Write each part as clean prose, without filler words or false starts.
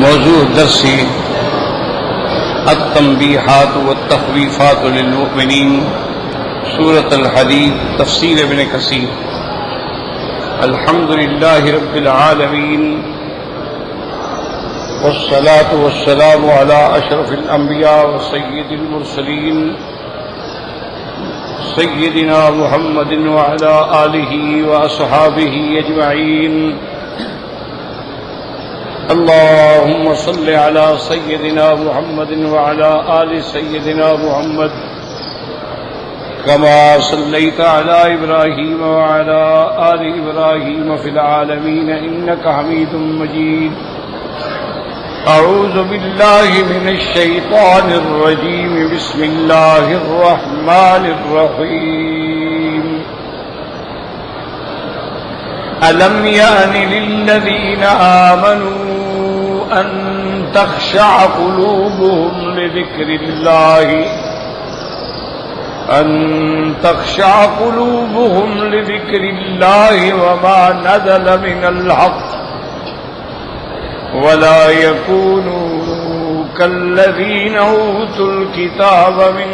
موضوع درسی التنبیحات والتخویفات للمؤمنین، سورۃ الحدید، تفسیر ابن کثیر۔ الحمد للہ رب العالمین، والصلاة والسلام علی اشرف الانبیاء وسید المرسلین، سیدنا محمد وعلی آلہ واصحابہ اجمعین۔ اللهم صل على سيدنا محمد وعلى آل سيدنا محمد كما صليت على إبراهيم وعلى آل إبراهيم في العالمين إنك حميد مجيد۔ أعوذ بالله من الشيطان الرجيم، بسم الله الرحمن الرحيم۔ ألم يأن للذين آمنوا أن تخشع قلوبهم لذكر الله وما نزل من الحق ولا يكونوا كالذين أوتوا الكتاب من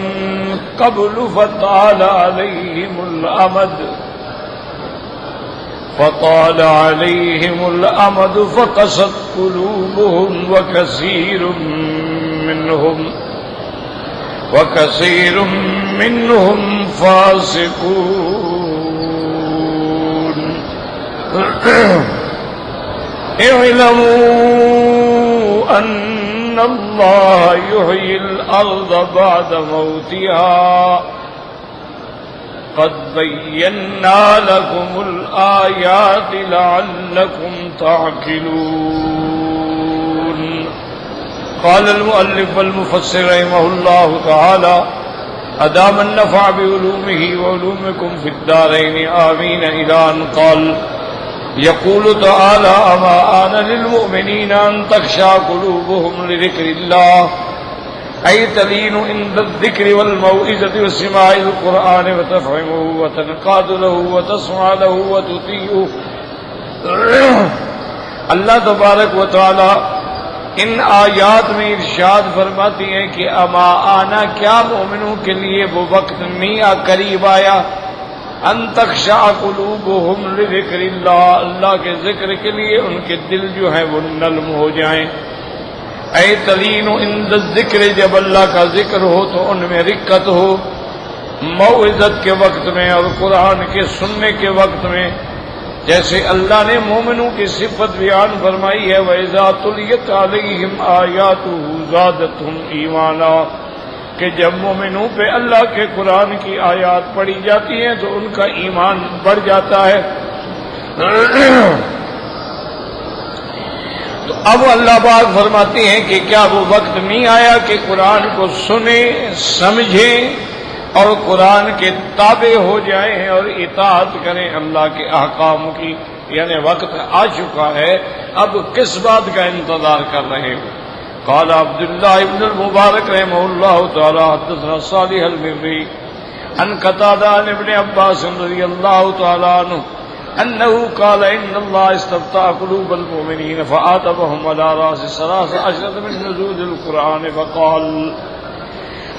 قبل فطال عليهم الأمد فقست قلوبهم وكثير منهم فاسقون۔ اعلموا أن الله يحيي الأرض بعد موتها، قد بينا لكم الآيات لعلكم تعقلون۔ قال المؤلف والمفسر رحمه الله تعالى أدام النفع بعلومه وعلومكم في الدارين آمين، إلى أن قال يقول تعالى أما آن للمؤمنين أن تخشع قلوبهم لذكر الله، أي تلين عند الذكر والموعظة وسماع القرآن وتفهمه وتنقاد له وتسمع له وتطيعه۔ اللہ تبارک و تعالی ان آیات میں ارشاد فرماتی ہیں کہ اما آنا، کیا مومنوں کے لیے وہ وقت نہیں قریب آیا، ان تخشع قلوبہم لذکر اللہ، اللہ کے ذکر کے لیے ان کے دل جو ہیں وہ نرم ہو جائیں۔ اے تلین عند الذکر، جب اللہ کا ذکر ہو تو ان میں رقت ہو، موعظت کے وقت میں اور قرآن کے سننے کے وقت میں۔ جیسے اللہ نے مومنوں کی صفت بیان فرمائی ہے وَإِذَا تُلِيَتْ عَلَيْهِمْ آيَاتُهُ زَادَتْهُمْ إِيمَانًا، کہ جب مومنوں پہ اللہ کے قرآن کی آیات پڑھی جاتی ہیں تو ان کا ایمان بڑھ جاتا ہے۔ تو اب اللہ پاک فرماتے ہیں کہ کیا وہ وقت نہیں آیا کہ قرآن کو سنیں، سمجھیں اور قرآن کے تابع ہو جائیں اور اطاعت کریں اللہ کے احکام کی؟ یعنی وقت آ چکا ہے، اب کس بات کا انتظار کر رہے ہو؟ قال عبداللہ ابن المبارک رحمہ اللہ تعالی حدثنا صالح المری عن قتادہ عن ابن عباس رضی اللہ تعالی عنہ انه قال ان الله استفتح قلوب المؤمنين فآتبهم على راس 13 من نزول القرآن فقال۔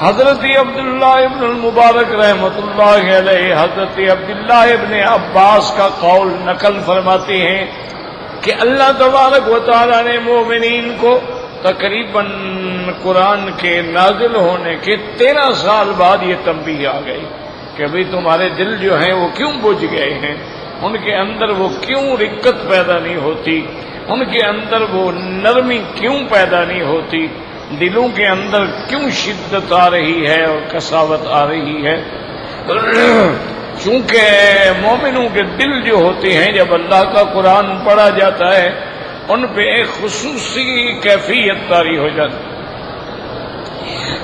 حضرت عبداللہ ابن المبارک رحمۃ اللہ علیہ حضرت عبداللہ ابن عباس کا قول نقل فرماتے ہیں کہ اللہ تبارک و تعالی نے مومنین کو تقریباً قرآن کے نازل ہونے کے 13 سال بعد یہ تنبیہ آ گئی کہ بھئی تمہارے دل جو ہیں وہ کیوں بجھ گئے ہیں، ان کے اندر وہ کیوں رقت پیدا نہیں ہوتی، ان کے اندر وہ نرمی کیوں پیدا نہیں ہوتی، دلوں کے اندر کیوں شدت آ رہی ہے اور کساوت آ رہی ہے؟ چونکہ مومنوں کے دل جو ہوتے ہیں جب اللہ کا قرآن پڑھا جاتا ہے ان پہ ایک خصوصی کیفیت طاری ہو جاتی ہے۔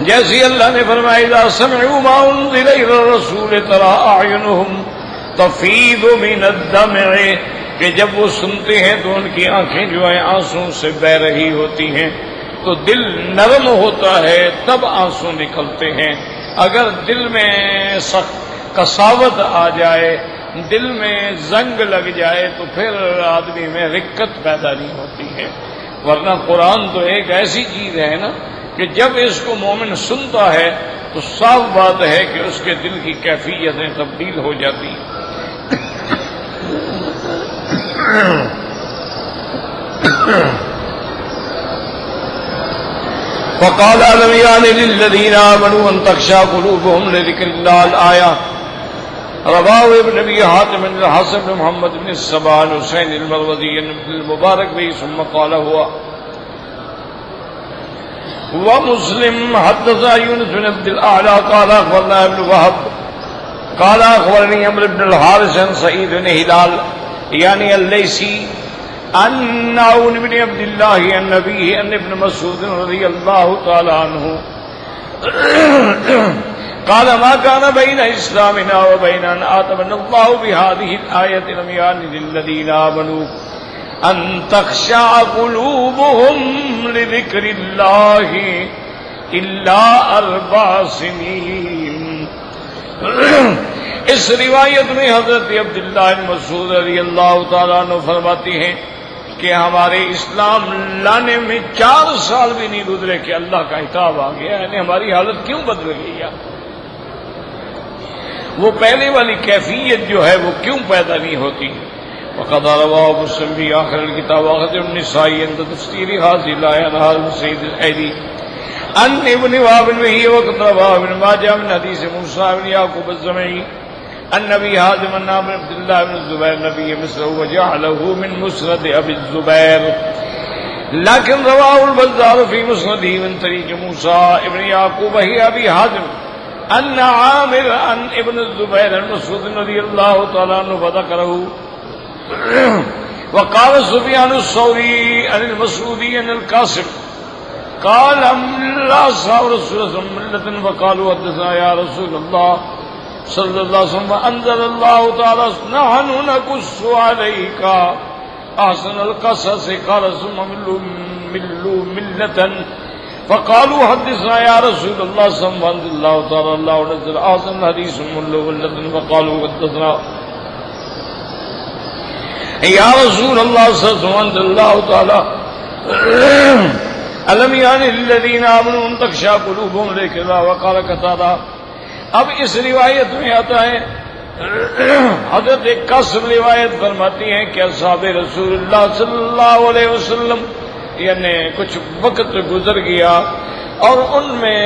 جیسے اللہ نے فرمایا اذا سمعوا ما انزل الى الرسول ترى اعینهم تفیض من الدمع، کہ جب وہ سنتے ہیں تو ان کی آنکھیں جو ہیں آنسوں سے بہہ رہی ہوتی ہیں۔ تو دل نرم ہوتا ہے تب آنسو نکلتے ہیں۔ اگر دل میں سخت کساوت آ جائے، دل میں زنگ لگ جائے تو پھر آدمی میں رقت پیدا نہیں ہوتی ہے۔ ورنہ قرآن تو ایک ایسی چیز ہے نا کہ جب اس کو مومن سنتا ہے تو صاف بات ہے کہ اس کے دل کی کیفیتیں تبدیل ہو جاتی ہیں. وقال ألم يأن للذين آمنوا أن تخشع قلوبهم لذكر الله الآية. رواه ابن أبي حاتم بن الحسن بن محمد بن السباع حسين المروزي بن المبارك به ثم قال هو ومسلم حدثنا يونس بن عبد الأعلى قال أخبرنا ابن وهب قال أخبرني عمرو بن الحارث عن سعيد بن هلال يعني الليثي أن عون بن عبد الله عن نبيه أن ابن مسعود رضي الله تعالى عنه قال ما كان بين إسلامنا وبين أن آتمنا الله بهذه الآية لم يأن للذين آمنوا أن تخشع قلوبهم لذكر الله إلا 4 سنين. اس روایت میں حضرت عبداللہ بن مسعود رضی اللہ تعالیٰ عنہ فرماتی ہیں کہ ہمارے اسلام لانے میں 4 سال بھی نہیں گزرے کہ اللہ کا عتاب آ گیا. یعنی ہماری حالت کیوں بدل گئی ہے؟ وہ پہلے والی کیفیت جو ہے وہ کیوں پیدا نہیں ہوتی؟ وقد رواه مسلم في آخر الكتاب وأخرجه النسائي عند تفسير هذه الآية عن هارون سيد الأيلي عن ابن وهب وهي وقد رواه ابن ماجه من حديث موسى بن يعقوب الزمعي عن أبي حازم عن عبد الله بن الزبير النبي مثله وجعله من مسند أبي الزبير، لكن رواه البزار في مسنده من طريق موسى ابن يعقوب هي أبي حازم أن عامر عن ابن الزبير المسعود رضي الله تعالى عنه فذكره. وقال سفيان الثوري عن المسعودي عن القاسم قال لا أصحاب رسول الله صلى الله عليه وسلم فقالوا حدثنا يا رسول الله صلى الله عليه وسلم أنزل الله تعالى نحن نقص عليك أحسن القصص قال ثم ملوا ملة فقالوا حدثنا يا رسول الله صلى الله عليه وسلم الله تعالى الله نزل أحسن الحديث ملوا ملة فقالوا حدثنا یا رسول اللہ صلی اللہ تعالی الم یان للذین آمنوا ان تخشع قلوبهم لذکر اللہ وقال قتادہ. اب اس روایت میں آتا ہے حضرت قاسم روایت فرماتی ہیں کہ اصحاب رسول اللہ صلی اللہ علیہ وسلم یعنی کچھ وقت گزر گیا اور ان میں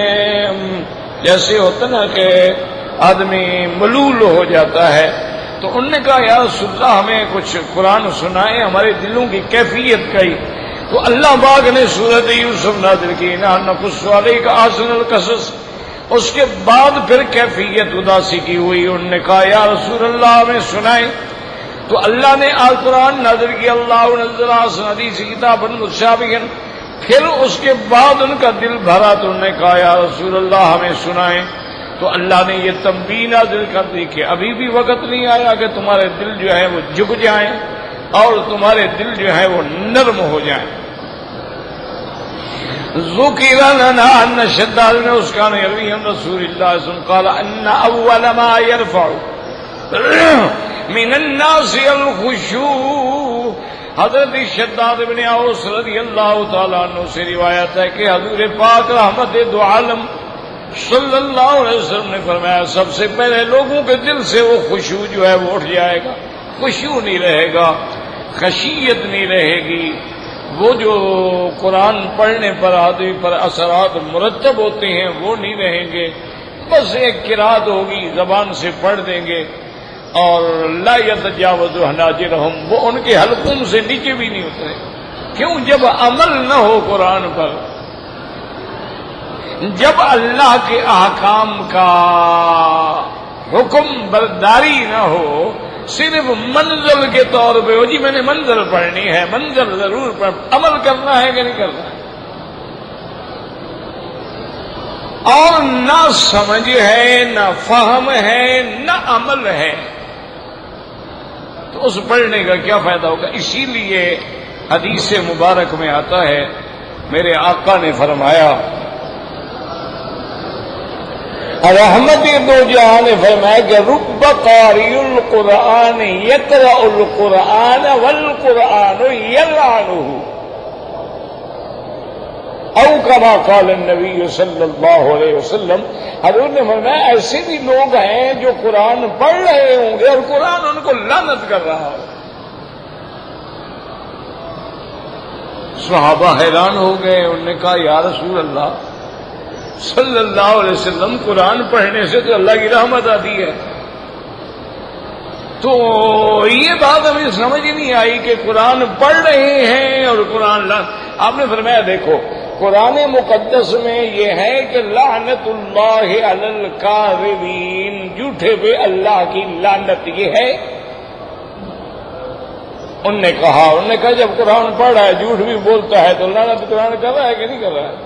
جیسے ہوتا نا کہ آدمی ملول ہو جاتا ہے تو انہوں نے کہا یا رسول اللہ ہمیں کچھ قرآن سنائے ہمارے دلوں کی کیفیت کہی. تو اللہ پاک نے سورۃ یوسف نازل کی نحن نقص علیک احسن القصص. اس کے بعد پھر کیفیت اداسی کی ہوئی. انہوں نے کہا یا رسول اللہ ہمیں سنائے. تو اللہ نے قرآن نازل کیا اللہ نزل احسن حدیث کتابا متشابہا. پھر اس کے بعد ان کا دل بھرا تو انہوں نے کہا یا رسول اللہ ہمیں سنائیں. تو اللہ نے یہ تنبیہ نازل کر دی کہ ابھی بھی وقت نہیں آیا کہ تمہارے دل جو ہے وہ جھک جائیں اور تمہارے دل جو ہے وہ نرم ہو جائیں. ذکر لنا ان شداد نے اس کا یروی ہم رسول اللہ صلی اللہ علیہ وسلم قال ان اول ما يرفع من الناس الخشوع. حضرت شداد بن اوس رضی اللہ تعالیٰ عنہ سے روایت ہے کہ حضور پاک رحمت دو عالم صلی اللہ علیہ وسلم نے فرمایا سب سے پہلے لوگوں کے دل سے وہ خشوع جو ہے وہ اٹھ جائے گا. خشوع نہیں رہے گا، خشیت نہیں رہے گی. وہ جو قرآن پڑھنے پر آدمی پر اثرات مرتب ہوتے ہیں وہ نہیں رہیں گے. بس ایک قرات ہوگی زبان سے پڑھ دیں گے اور لا یتجاوز حناجرہم، وہ ان کے حلقوم سے نیچے بھی نہیں اترے. کیوں؟ جب عمل نہ ہو قرآن پر، جب اللہ کے احکام کا حکم برداری نہ ہو، صرف منزل کے طور پہ ہو جی میں نے منزل پڑھنی ہے، منزل ضرور پڑھ، عمل کرنا ہے کہ نہیں کرنا ہے، اور نہ سمجھ ہے نہ فہم ہے نہ عمل ہے، تو اس پڑھنے کا کیا فائدہ ہوگا؟ اسی لیے حدیث مبارک میں آتا ہے میرے آقا نے فرمایا، رحمت دو جہاں نے فرمایا کہ رب قاری القرآن یقرأ القرآن والقرآن یلعنہ. او کما قال النبی صلی اللہ علیہ وسلم، حضور نے فرمایا ایسے بھی لوگ ہیں جو قرآن پڑھ رہے ہوں گے اور قرآن ان کو لعنت کر رہا ہو۔ صحابہ حیران ہو گئے، انہوں نے کہا یا رسول اللہ صلی اللہ علیہ وسلم، قرآن پڑھنے سے تو اللہ کی رحمت آتی ہے، تو یہ بات ہمیں سمجھ نہیں آئی کہ قرآن پڑھ رہے ہیں اور قرآن آپ نے فرمایا دیکھو قرآن مقدس میں یہ ہے کہ لعنت اللہ علی الکاذبین، جھوٹے پہ اللہ کی لعنت یہ ہے۔ انہوں نے کہا جب قرآن پڑھ رہا ہے جھوٹ بھی بولتا ہے تو لعنت قرآن کر رہا ہے کہ نہیں کر رہا ہے؟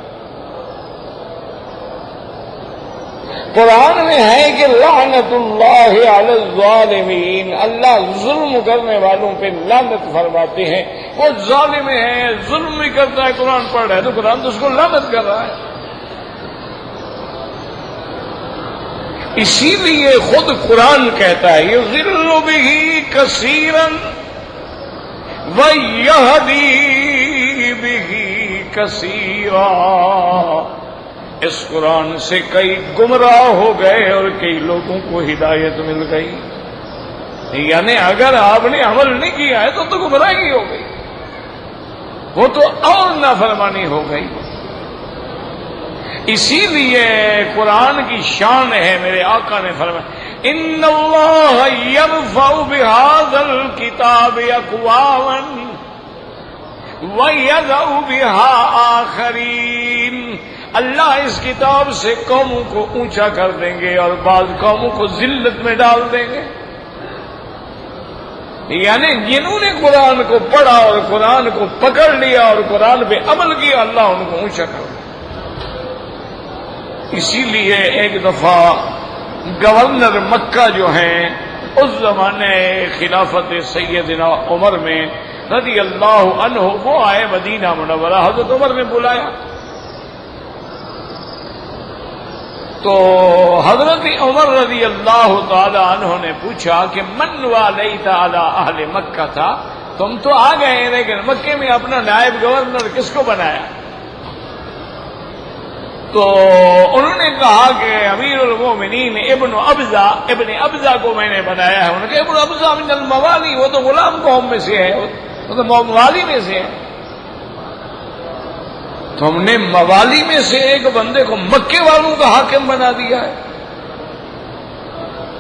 قرآن میں ہے کہ لعنت اللہ علی الظالمین، اللہ ظلم کرنے والوں پہ لعنت فرماتے ہیں۔ وہ ظالم ہے، ظلم بھی کرتا ہے، قرآن پڑھ رہا ہے تو قرآن تو اس کو لعنت کر رہا ہے۔ اسی لیے خود قرآن کہتا ہے یضل بہ کثیرا ویہدی بہ کثیرا، اس قرآن سے کئی گمراہ ہو گئے اور کئی لوگوں کو ہدایت مل گئی۔ یعنی اگر آپ نے عمل نہیں کیا ہے تو گمراہی ہو گئی، وہ تو اور نافرمانی ہو گئی۔ اسی لیے قرآن کی شان ہے، میرے آقا نے فرمایا ان اللہ یرفع بہذا الکتاب اقواما ویضع بہا آخرین، اللہ اس کتاب سے قوموں کو اونچا کر دیں گے اور بعض قوموں کو ذلت میں ڈال دیں گے۔ یعنی جنہوں نے قرآن کو پڑھا اور قرآن کو پکڑ لیا اور قرآن پہ عمل کیا، اللہ ان کو اونچا کر دے۔ اسی لیے ایک دفعہ گورنر مکہ جو ہیں اس زمانے خلافت سیدنا عمر میں رضی اللہ عنہ، وہ آئے مدینہ منورہ، حضرت عمر نے بلایا تو حضرت عمر رضی اللہ تعالی عنہ نے پوچھا کہ من والیت علی اہل مکہ تھا، تم تو آ گئے لیکن مکے میں اپنا نائب گورنر کس کو بنایا؟ تو انہوں نے کہا کہ امیر المومنین ابن ابزہ کو میں نے بنایا ہے۔ انہوں نے کہا ابن ابزہ من الموالی، وہ تو غلام قوم میں سے ہے، وہ تو موالی میں سے ہے۔ تم نے موالی میں سے ایک بندے کو مکے والوں کا حاکم بنا دیا ہے۔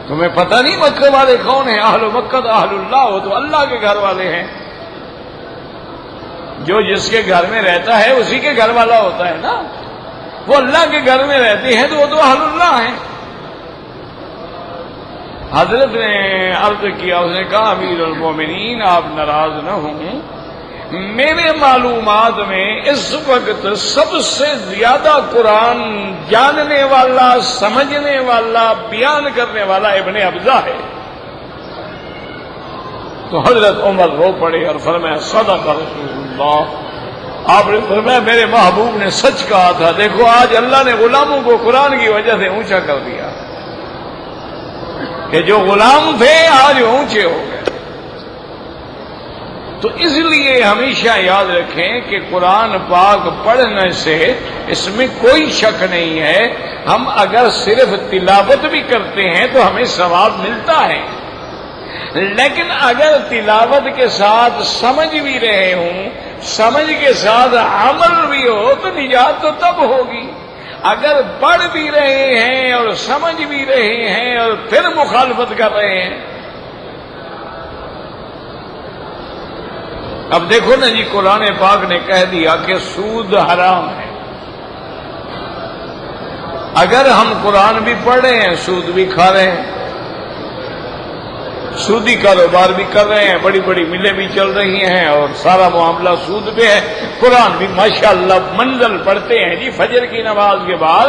تمہیں پتہ نہیں مکے والے کون ہیں؟ اہل مکہ تو اہل اللہ، وہ تو اللہ کے گھر والے ہیں، جو جس کے گھر میں رہتا ہے اسی کے گھر والا ہوتا ہے نا، وہ اللہ کے گھر میں رہتے ہیں تو وہ تو اہل اللہ ہیں۔ حضرت نے عرض کیا، اس نے کہا امیر المومنین آپ ناراض نہ ہوں، میرے معلومات میں اس وقت سب سے زیادہ قرآن جاننے والا، سمجھنے والا، بیان کرنے والا ابن ابزہ ہے۔ تو حضرت عمر رو پڑے اور فرمایا صدق رسول اللہ، آپ نے فرمایا میرے محبوب نے سچ کہا تھا، دیکھو آج اللہ نے غلاموں کو قرآن کی وجہ سے اونچا کر دیا کہ جو غلام تھے آج اونچے ہو گئے۔ تو اس لیے ہمیشہ یاد رکھیں کہ قرآن پاک پڑھنے سے اس میں کوئی شک نہیں ہے، ہم اگر صرف تلاوت بھی کرتے ہیں تو ہمیں ثواب ملتا ہے، لیکن اگر تلاوت کے ساتھ سمجھ بھی رہے ہوں، سمجھ کے ساتھ عمل بھی ہو تو نجات تو تب ہوگی۔ اگر پڑھ بھی رہے ہیں اور سمجھ بھی رہے ہیں اور پھر مخالفت کر رہے ہیں، اب دیکھو نا جی، قرآن پاک نے کہہ دیا کہ سود حرام ہے، اگر ہم قرآن بھی پڑھ رہے ہیں سود بھی کھا رہے ہیں، سودی کاروبار بھی کر رہے ہیں، بڑی بڑی ملیں بھی چل رہی ہیں اور سارا معاملہ سود پہ ہے، قرآن بھی ماشاءاللہ منزل پڑھتے ہیں جی فجر کی نماز کے بعد،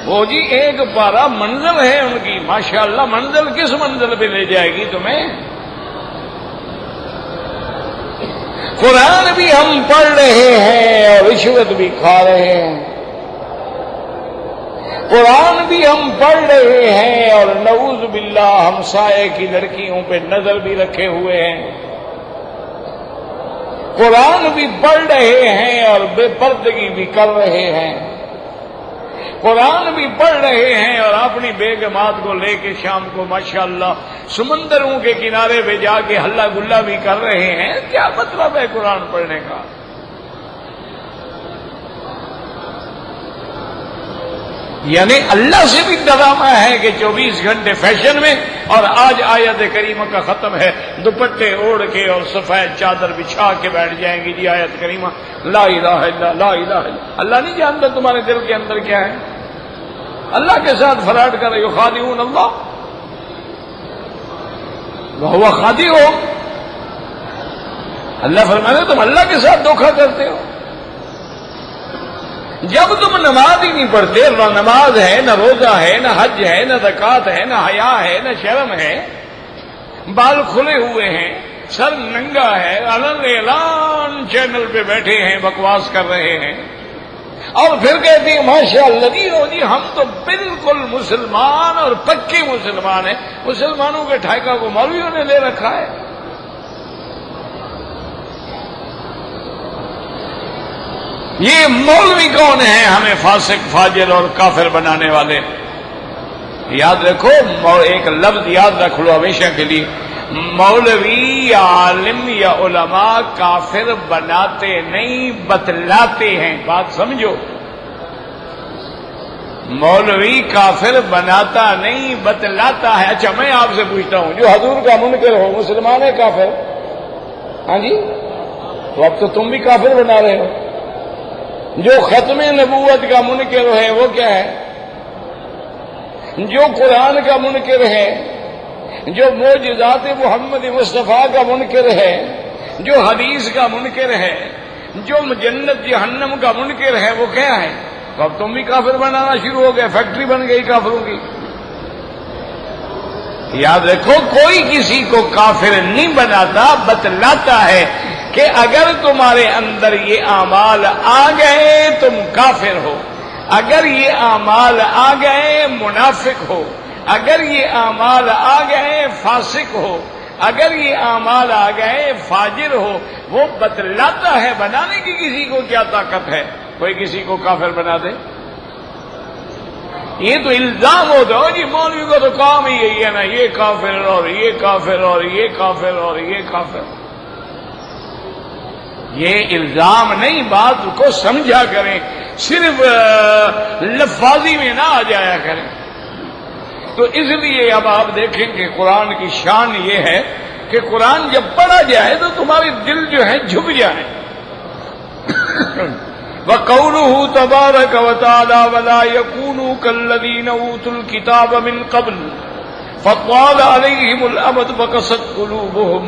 وہ جی ایک پارا منزل ہے ان کی، ماشاءاللہ منزل کس منزل پہ لے جائے گی تمہیں؟ قرآن بھی ہم پڑھ رہے ہیں اور رشوت بھی کھا رہے ہیں، قرآن بھی ہم پڑھ رہے ہیں اور نعوذ باللہ ہمسائے کی لڑکیوں پہ نظر بھی رکھے ہوئے ہیں، قرآن بھی پڑھ رہے ہیں اور بے پردگی بھی کر رہے ہیں، قرآن بھی پڑھ رہے ہیں اور اپنی بیگمات کو لے کے شام کو ماشاءاللہ سمندروں کے کنارے پہ جا کے ہلا گلا بھی کر رہے ہیں۔ کیا مطلب ہے قرآن پڑھنے کا؟ یعنی اللہ سے بھی ڈرانا ہے کہ 24 گھنٹے فیشن میں، اور آج آیت کریمہ کا ختم ہے، دوپٹے اوڑھ کے اور سفید چادر بچھا کے بیٹھ جائیں گی جی آیت کریمہ لا الہ الا لا الہ الا اللہ نہیں جانتا تمہارے دل کے اندر کیا ہے؟ اللہ کے ساتھ فراڈ کر رہے ہو، یخادعون اللہ وہو خادعہم، اللہ فرماتے تم اللہ کے ساتھ دھوکہ کرتے ہو۔ جب تم نماز ہی نہیں پڑھتے، نہ نماز ہے، نہ روزہ ہے، نہ حج ہے، نہ زکوٰۃ ہے، نہ حیا ہے، نہ شرم ہے، بال کھلے ہوئے ہیں، سر ننگا ہے، اعلان چینل پہ بیٹھے ہیں بکواس کر رہے ہیں، اور پھر کہتے ہیں ماشاء اللہ جی ہم تو بالکل مسلمان اور پکے مسلمان ہیں۔ مسلمانوں کے ٹھائکہ کو مولویوں نے لے رکھا ہے۔ یہ مولوی کون ہیں ہمیں فاسق فاجر اور کافر بنانے والے؟ یاد رکھو، ایک لفظ یاد رکھ لو ہمیشہ کے لیے، مولوی یا عالم یا علماء کافر بناتے نہیں، بتلاتے ہیں۔ بات سمجھو، مولوی کافر بناتا نہیں، بتلاتا ہے۔ اچھا میں آپ سے پوچھتا ہوں، جو حضور کا منکر ہو مسلمان ہے کافر؟ ہاں جی، تو اب تو تم بھی کافر بنا رہے ہو۔ جو ختم نبوت کا منکر ہے وہ کیا ہے؟ جو قرآن کا منکر ہے، جو معجزات محمد مصطفیٰ کا منکر ہے، جو حدیث کا منکر ہے، جو جنت جہنم کا منکر ہے، وہ کیا ہے؟ تو اب تم بھی کافر بنانا شروع ہو گئے، فیکٹری بن گئی کافروں کی۔ یاد رکھو، کوئی کسی کو کافر نہیں بناتا، بتلاتا ہے کہ اگر تمہارے اندر یہ اعمال آ گئے تم کافر ہو، اگر یہ اعمال آ گئے منافق ہو، اگر یہ اعمال آ گئے فاسق ہو، اگر یہ اعمال آ گئے فاجر ہو۔ وہ بتلاتا ہے، بنانے کی کسی کو کیا طاقت ہے؟ کوئی کسی کو کافر بنا دے؟ یہ تو الزام ہوتا ہے جی مولوی کا تو کام ہی یہی ہے نا، یہ کافر اور یہ کافر اور یہ کافر اور یہ کافر۔ یہ الزام نہیں، بات کو سمجھا کریں، صرف لفاظی میں نہ آ جایا کریں۔ تو اس لیے اب آپ دیکھیں کہ قرآن کی شان یہ ہے کہ قرآن جب پڑھا جائے تو تمہارے دل جو ہے جھک جائیں۔ وَقَوْلُهُ تَبَارَكَ وَتَعَالَى وَلَا يَكُونُوا كَالَّذِينَ أُوتُوا الْكِتَابَ مِنْ قَبْلُ فَطَالَ عَلَيْهِمُ الْأَمَدُ فَقَسَتْ قُلُوبُهُمْ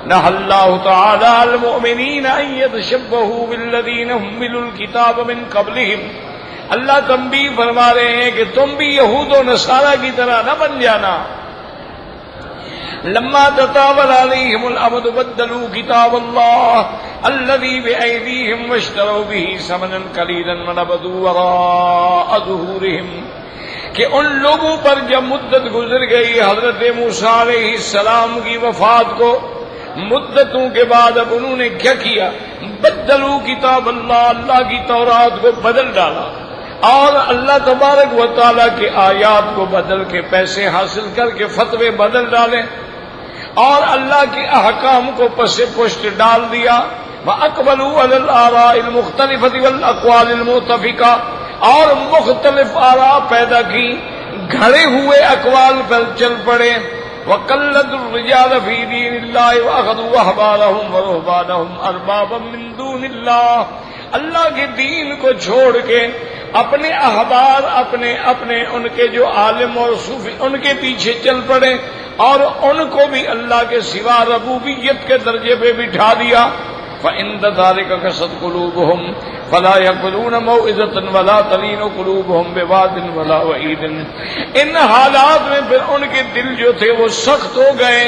نهى الله تعالى المؤمنين أن يتشبهوا بالذين حملوا الكتاب من قبلهم۔ اللہ تنبیہ فرما رہے ہیں کہ تم بھی یہود و نصارہ کی طرح نہ بن جانا۔ لما تطاول عليهم الأمد بدلوا كتاب الله الذي بأيديهم واشتروا به ثمنا قليلا ونبذوا وراء ظهورهم، کہ ان لوگوں پر جب مدت گزر گئی حضرت موسیٰ علیہ السلام کی وفات کو، مدتوں کے بعد اب انہوں نے کیا کیا؟ بدلوا کتاب اللہ، اللہ کی تورات کو بدل ڈالا، اور اللہ تبارک و تعالیٰ کے آیات کو بدل کے پیسے حاصل کر کے فتوے بدل ڈالے، اور اللہ کے احکام کو پس پشت ڈال دیا۔ وَأَقْبَلُوا عَلَى الْآرَاءِ الْمُخْتَلِفَةِ وَالْأَقْوَالِ الْمُتَفِقَةِ، اور مختلف آراء پیدا کی، گھڑے ہوئے اقوال پر چل پڑے۔ وَقَلَّدُوا الرِّجَالَ فِي دِينِ اللَّهِ وَأَخَذُوا أَحْبَارَهُمْ وَرُهْبَانَهُمْ أَرْبَابًا مِّن دُونِ اللَّهِ، اللہ کے دین کو چھوڑ کے اپنے احبار، اپنے ان کے جو عالم اور صوفی ان کے پیچھے چل پڑے، اور ان کو بھی اللہ کے سوا ربوبیت کے درجے پہ بٹھا دیا۔ فَإِنَّ ذَلِكَ قَسَتْ قُلُوبُهُمْ فَلَا يَقْبَلُونَ مَوْعِظَةً وَلَا تَلِينُ قُلُوبُهُمْ بِوَعْدٍ وَلَا وَعِيدٍ۔ ان حالات میں پھر ان کے دل جو تھے وہ سخت ہو گئے،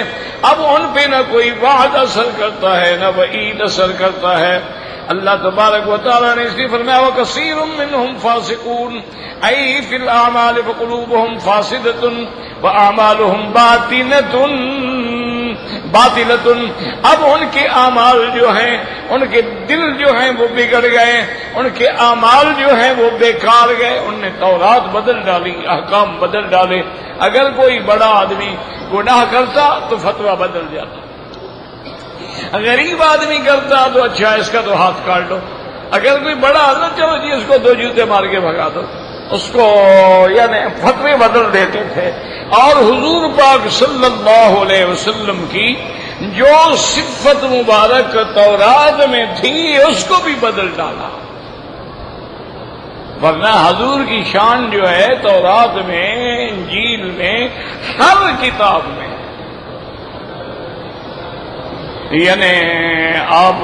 اب ان پہ نہ کوئی وعد اثر کرتا ہے نہ وعید اثر کرتا ہے۔ اللہ تبارک و تعالیٰ نے اس لیے فرمایا وَكَثِيرٌ مِّنْهُمْ فَاسِقُونَ، أي في الأعمال فقلوبهم فاسدة وأعمالهم باطنة باطلتن، اب ان کے اعمال جو ہیں، ان کے دل جو ہیں وہ بگڑ گئے، ان کے اعمال جو ہیں وہ بیکار گئے، ان نے تورات بدل ڈالی، احکام بدل ڈالے۔ اگر کوئی بڑا آدمی گناہ کرتا تو فتویٰ بدل جاتا، غریب آدمی کرتا تو اچھا اس کا تو ہاتھ کاٹ دو، اگر کوئی بڑا آدمی چلو جی اس کو 2 جوتے مار کے بھگا دو، اس کو یعنی فتوے بدل دیتے تھے۔ اور حضور پاک صلی اللہ علیہ وسلم کی جو صفت مبارک تورات میں تھی اس کو بھی بدل ڈالا، ورنہ حضور کی شان جو ہے تورات میں، انجیل میں، ہر کتاب میں، یعنی آپ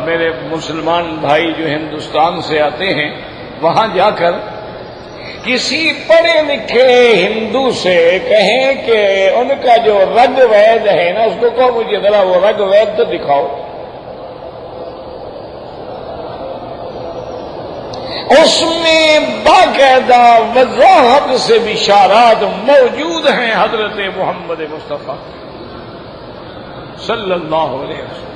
میرے مسلمان بھائی جو ہندوستان سے آتے ہیں وہاں جا کر کسی پڑھے لکھے ہندو سے کہیں کہ ان کا جو رگ وید ہے نا، اس کو کہو مجھے ذرا وہ رگ وید تو دکھاؤ، اس میں باقاعدہ وضاحت سے بشارات موجود ہیں حضرت محمد مصطفیٰ صلی اللہ علیہ وسلم،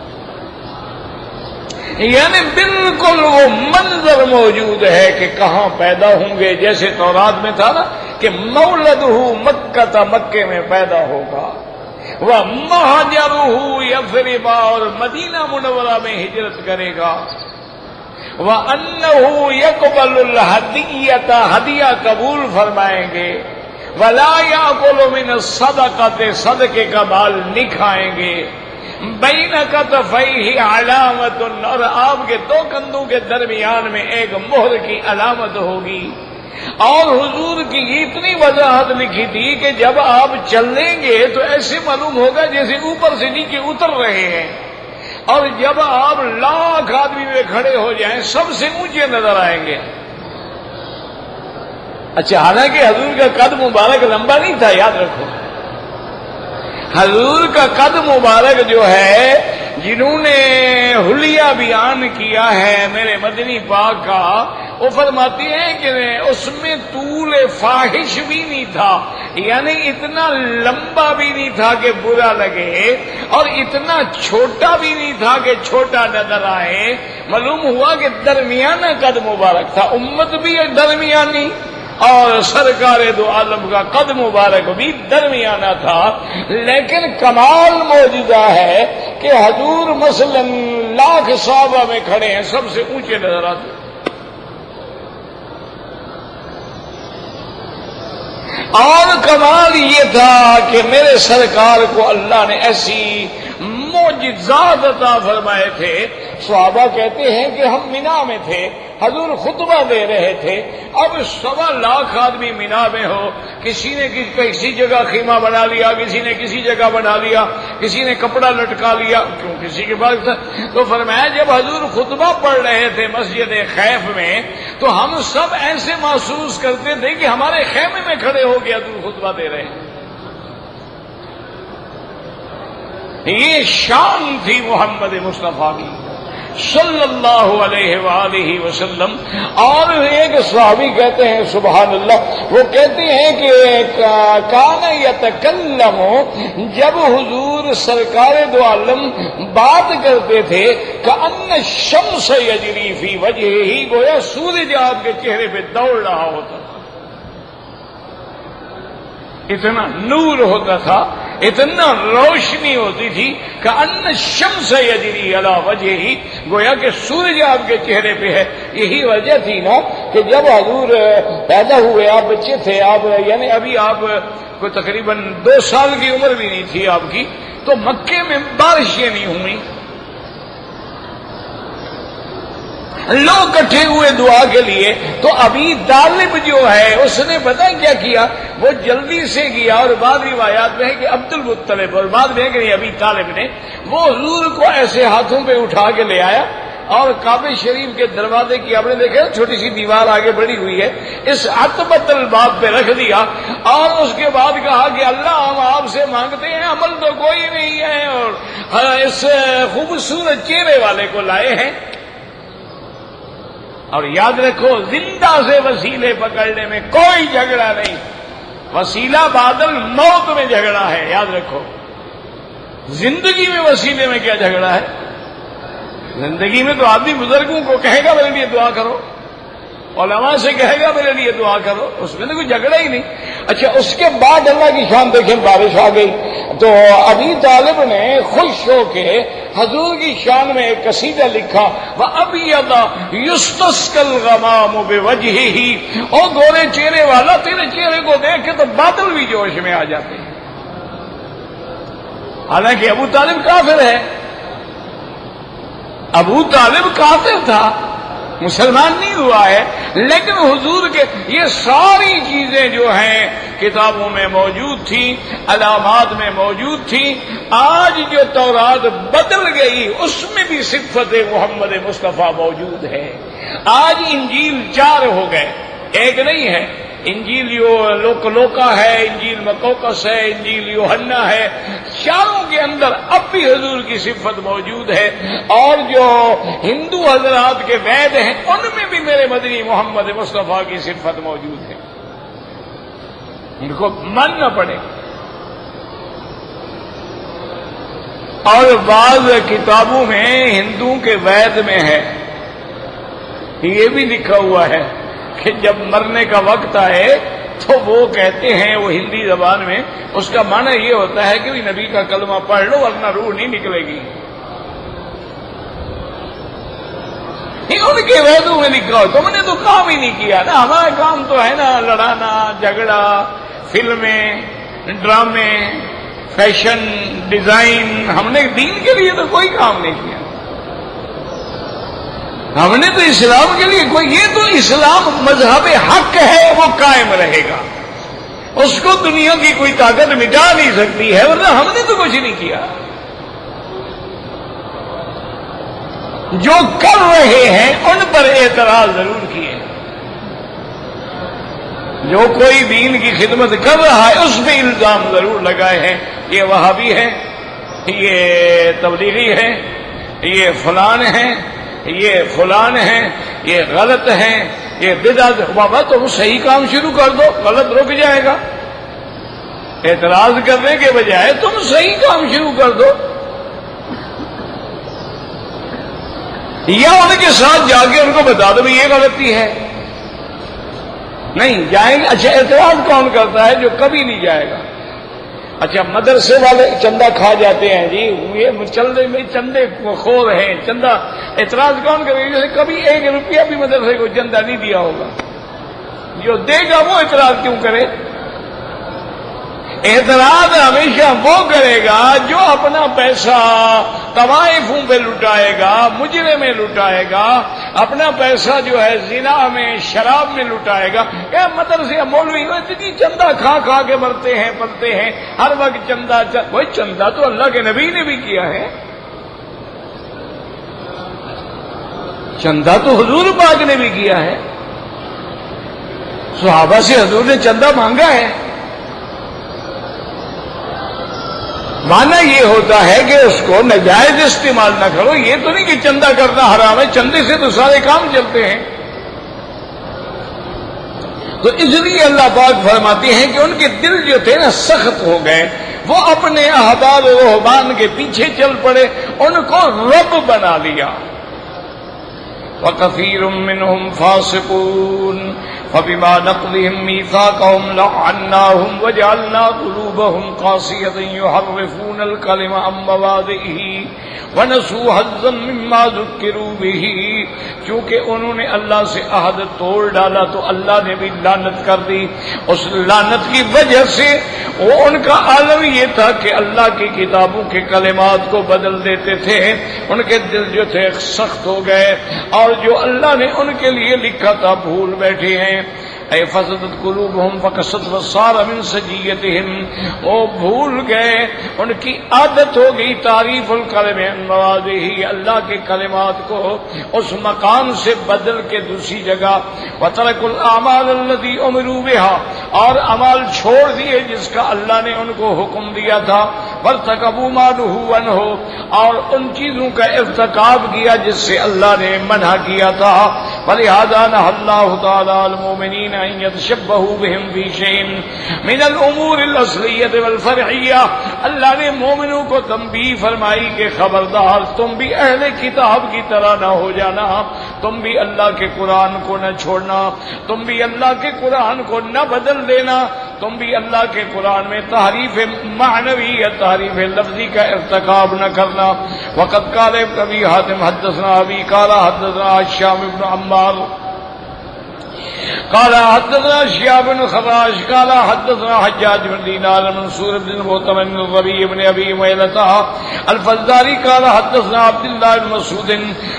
یعنی بالکل وہ منظر موجود ہے کہ کہاں پیدا ہوں گے، جیسے تورات میں تھا نا کہ مولدہ مکہ، مکے میں پیدا ہوگا، وہ مہاجرہ یثرب، اور مدینہ منورہ میں ہجرت کرے گا، وَأَنَّهُ يَقْبَلُ الْهَدِيَّةَ، ہدیہ قبول فرمائیں گے، وَلَا يَأْكُلُ مِنَ الصَّدَقَةِ، صدقے کا مال نہیں کھائیں گے، بَيْنَ كَتَفَيْهِ عَلَامَةٌ، اور آپ کے 2 کندھوں کے درمیان میں ایک مہر کی علامت ہوگی۔ اور حضور کی اتنی وضاحت لکھی تھی کہ جب آپ چلیں گے تو ایسے معلوم ہوگا جیسے اوپر سے نیچے اتر رہے ہیں، اور جب آپ لاکھ آدمی میں کھڑے ہو جائیں سب سے اونچے نظر آئیں گے۔ اچھا، حالانکہ حضور کا قد مبارک لمبا نہیں تھا، یاد رکھو، حضور کا قد مبارک جو ہے، جنہوں نے حلیہ بیان کیا ہے میرے مدنی پاک کا، وہ فرماتی ہیں کہ اس میں طول فاحش بھی نہیں تھا، یعنی اتنا لمبا بھی نہیں تھا کہ برا لگے، اور اتنا چھوٹا بھی نہیں تھا کہ چھوٹا نظر آئے، معلوم ہوا کہ درمیانہ قد مبارک تھا، امت بھی درمیانی اور سرکار دو عالم کا قد مبارک بھی درمیانہ تھا۔ لیکن کمال موجودہ ہے کہ حضور مثلا لاکھ صحابہ میں کھڑے ہیں، سب سے اونچے نظر آتے، اور کمال یہ تھا کہ میرے سرکار کو اللہ نے ایسی معجزات عطا فرمائے تھے۔ صحابہ کہتے ہیں کہ ہم مینا میں تھے، حضور خطبہ دے رہے تھے، اب 1.25 لاکھ آدمی مینا میں ہو، کسی نے کسی جگہ خیمہ بنا لیا، کسی نے کسی جگہ بنا لیا، کسی نے کپڑا لٹکا لیا، کیوں کسی کے پاس تھا۔ تو فرمایا جب حضور خطبہ پڑھ رہے تھے مسجد خیف میں تو ہم سب ایسے محسوس کرتے تھے کہ ہمارے خیمے میں کھڑے ہو کے حضور خطبہ دے رہے ہیں۔ یہ شان تھی محمد مصطفیٰ کی صلی اللہ علیہ وآلہ وسلم۔ اور ایک صحابی کہتے ہیں سبحان اللہ، وہ کہتے ہیں کہ کان یتکلم، جب حضور سرکار دو عالم بات کرتے تھے، کأن الشمس یجری فی وجہہ، گویا سورج آپ کے چہرے پہ دوڑ رہا ہوتا، اتنا نور ہوتا تھا، اتنا روشنی ہوتی تھی، کأن الشمس یجری علی وجہہ، گویا کہ سورج آپ کے چہرے پہ ہے۔ یہی وجہ تھی نا کہ جب حضور پیدا ہوئے، آپ بچے تھے، آپ یعنی ابھی آپ کو تقریباً 2 سال کی عمر بھی نہیں تھی آپ کی، تو مکے میں بارشیں نہیں ہوئی، لوگ اکٹھے ہوئے دعا کے لیے۔ تو ابھی طالب جو ہے اس نے پتہ کیا کیا، وہ جلدی سے گیا، اور بعض روایات میں ہے کہ عبد المطلب، اور بعد میں ہے کہ ابھی طالب نے وہ حضور کو ایسے ہاتھوں پہ اٹھا کے لے آیا، اور کعبہ شریف کے دروازے کی آپ نے دیکھا چھوٹی سی دیوار آگے بڑی ہوئی ہے، اس عتبۃ الباب پہ رکھ دیا، اور اس کے بعد کہا کہ اللہ ہم آپ سے مانگتے ہیں، عمل تو کوئی نہیں ہے، اور اس خوبصورت چہرے والے کو لائے ہیں۔ اور یاد رکھو، زندہ سے وسیلے پکڑنے میں کوئی جھگڑا نہیں، وسیلہ بادل موت میں جھگڑا ہے، یاد رکھو۔ زندگی میں وسیلے میں کیا جھگڑا ہے؟ زندگی میں تو آدمی بزرگوں کو کہے گا میرے لیے دعا کرو، علماء سے کہے گا میرے لیے دعا کرو، اس میں تو کوئی جھگڑا ہی نہیں۔ اچھا اس کے بعد اللہ کی شان دیکھیں، بارش آ گئی تو ابی طالب نے خوش ہو کے حضور کی شان میں ایک قصیدہ لکھا، وَأَبْيَضَ يُسْتَسْقَى الْغَمَامُ بِوَجْهِهِ، او گورے چہرے والا تیرے چہرے کو دیکھ کے تو بادل بھی جوش میں آ جاتے ہیں۔ حالانکہ ابو طالب کافر ہے، ابو طالب کافر تھا، مسلمان نہیں ہوا ہے، لیکن حضور کے یہ ساری چیزیں جو ہیں کتابوں میں موجود تھی، علامات میں موجود تھی۔ آج جو تورات بدل گئی اس میں بھی صفت محمد مصطفیٰ موجود ہے۔ آج انجیل 4 ہو گئے، ایک نہیں ہے۔ انجیل لوکا ہے، انجیل مکوکس ہے، انجیل یوحنا ہے، چاروں کے اندر اب بھی حضور کی صفت موجود ہے۔ اور جو ہندو حضرات کے وید ہیں ان میں بھی میرے مدنی محمد مصطفیٰ کی صفت موجود ہے، ان کو ماننا پڑے۔ اور بعض کتابوں میں ہندوؤں کے وید میں ہے، یہ بھی لکھا ہوا ہے کہ جب مرنے کا وقت آئے تو وہ کہتے ہیں، وہ ہندی زبان میں اس کا معنی یہ ہوتا ہے کہ نبی کا کلمہ پڑھ لو ورنہ روح نہیں نکلے گی۔ ان کے ویدوں میں لکھا ہو، تم نے تو کام ہی نہیں کیا نا، ہمارا کام تو ہے نا لڑانا، جھگڑا، فلمیں، ڈرامے، فیشن ڈیزائن، ہم نے دین کے لیے تو کوئی کام نہیں کیا، ہم نے تو اسلام کے لیے کوئی، یہ تو اسلام مذہب حق ہے، وہ قائم رہے گا، اس کو دنیا کی کوئی طاقت مٹا نہیں سکتی ہے، ورنہ ہم نے تو کچھ نہیں کیا۔ جو کر رہے ہیں ان پر اعتراض ضرور کیے، جو کوئی دین کی خدمت کر رہا ہے اس پہ الزام ضرور لگائے ہیں، یہ وہابی ہے، یہ تبلیغی ہے، یہ فلان ہیں، یہ فلان ہیں، یہ غلط ہیں، یہ بدعت۔ بابا تم صحیح کام شروع کر دو، غلط رک جائے گا۔ اعتراض کرنے کے بجائے تم صحیح کام شروع کر دو، یا ان کے ساتھ جا کے ان کو بتا دو بھی یہ غلطی ہے، نہیں جائیں گے۔ اچھا اعتراض کون کرتا ہے؟ جو کبھی نہیں جائے گا۔ اچھا مدرسے والے چندہ کھا جاتے ہیں، جی یہ چندے میں چندے خور ہیں، چندہ اعتراض کون کرے گا؟ کبھی 1 روپیہ بھی مدرسے کو چندہ نہیں دیا ہوگا، جو دے گا وہ اعتراض کیوں کرے؟ اعتراض ہمیشہ وہ کرے گا جو اپنا پیسہ طوائفوں پہ لٹائے گا، مجرے میں لٹائے گا، اپنا پیسہ جو ہے زنا میں، شراب میں لٹائے گا۔ کیا مدرسے مولوی اتنی چندہ کھا کھا کے مرتے ہیں، پلتے ہیں ہر وقت چندہ۔ وہی چندہ تو اللہ کے نبی نے بھی کیا ہے، چندہ تو حضور پاک نے بھی کیا ہے، صحابہ سے حضور نے چندہ مانگا ہے۔ مانا یہ ہوتا ہے کہ اس کو ناجائز استعمال نہ کرو، یہ تو نہیں کہ چندہ کرنا حرام ہے، چندے سے تو سارے کام چلتے ہیں۔ تو اس لیے اللہ پاک فرماتے ہیں کہ ان کے دل جو تھے نا سخت ہو گئے، وہ اپنے احباب و رہبان کے پیچھے چل پڑے، ان کو رب بنا لیا۔ وَكَثِيرٌ مِّنْهُمْ فَاسِقُونَ فَبِمَا نَقْضِهِمْ مِيثَاقَهُمْ لَعَنَّاهُمْ وَجَعَلْنَا قُلُوبَهُمْ قَاسِيَةً يُحَرِّفُونَ الْكَلِمَ عَن مَّوَاضِعِهِ وَنَسُوا حَظًّا مِّمَّا ذُكِّرُوا بِهِ۔ چونکہ انہوں نے اللہ سے عہد توڑ ڈالا تو اللہ نے بھی لعنت کر دی۔ اس لعنت کی وجہ سے وہ ان کا عالم یہ تھا کہ اللہ کی کتابوں کے کلمات کو بدل دیتے تھے، ان کے دل جو تھے سخت ہو گئے، اور جو اللہ نے ان کے لیے لکھا تھا بھول بیٹھے ہیں۔ اے فسدت قلوبہم فقست وصار من سجیتہم، وہ بھول گئے، ان کی عادت ہو گئی تعریف الکلم عن مواضعہ، اللہ کے کلمات کو اس مقام سے بدل کے دوسری جگہ۔ وترکوا الاعمال التي امروا بها، اور عمل چھوڑ دیے جس کا اللہ نے ان کو حکم دیا تھا، وارتکبوا ما نہوا عنہ، اور ان چیزوں کا ارتکاب کیا جس سے اللہ نے منع کیا تھا۔ ولہذا نہى اللہ تعالی المؤمنین ان یتشبہوا بہم فی شیء من الامور الاصلیہ والفرعیہ، اللہ نے مومنوں کو تنبیہ فرمائی کہ خبردار تم بھی اہل کتاب کی طرح نہ ہو جانا، تم بھی اللہ کے قرآن کو نہ چھوڑنا، تم بھی اللہ کے قرآن کو نہ بدل دینا، تم بھی اللہ کے قرآن میں تحریف معنوی یا تحریف لفظی کا ارتکاب نہ کرنا۔ وقد قال ابی حاتم حدثنا ابی قال حدثنا هشام بن عمار قال حدثنا شهاب بن خراش قال حدثنا حجاج بن دينار منصور بن المعتمر الربيع بن ابي ميلة الفزاري قال حدثنا عبد الله بن مسعود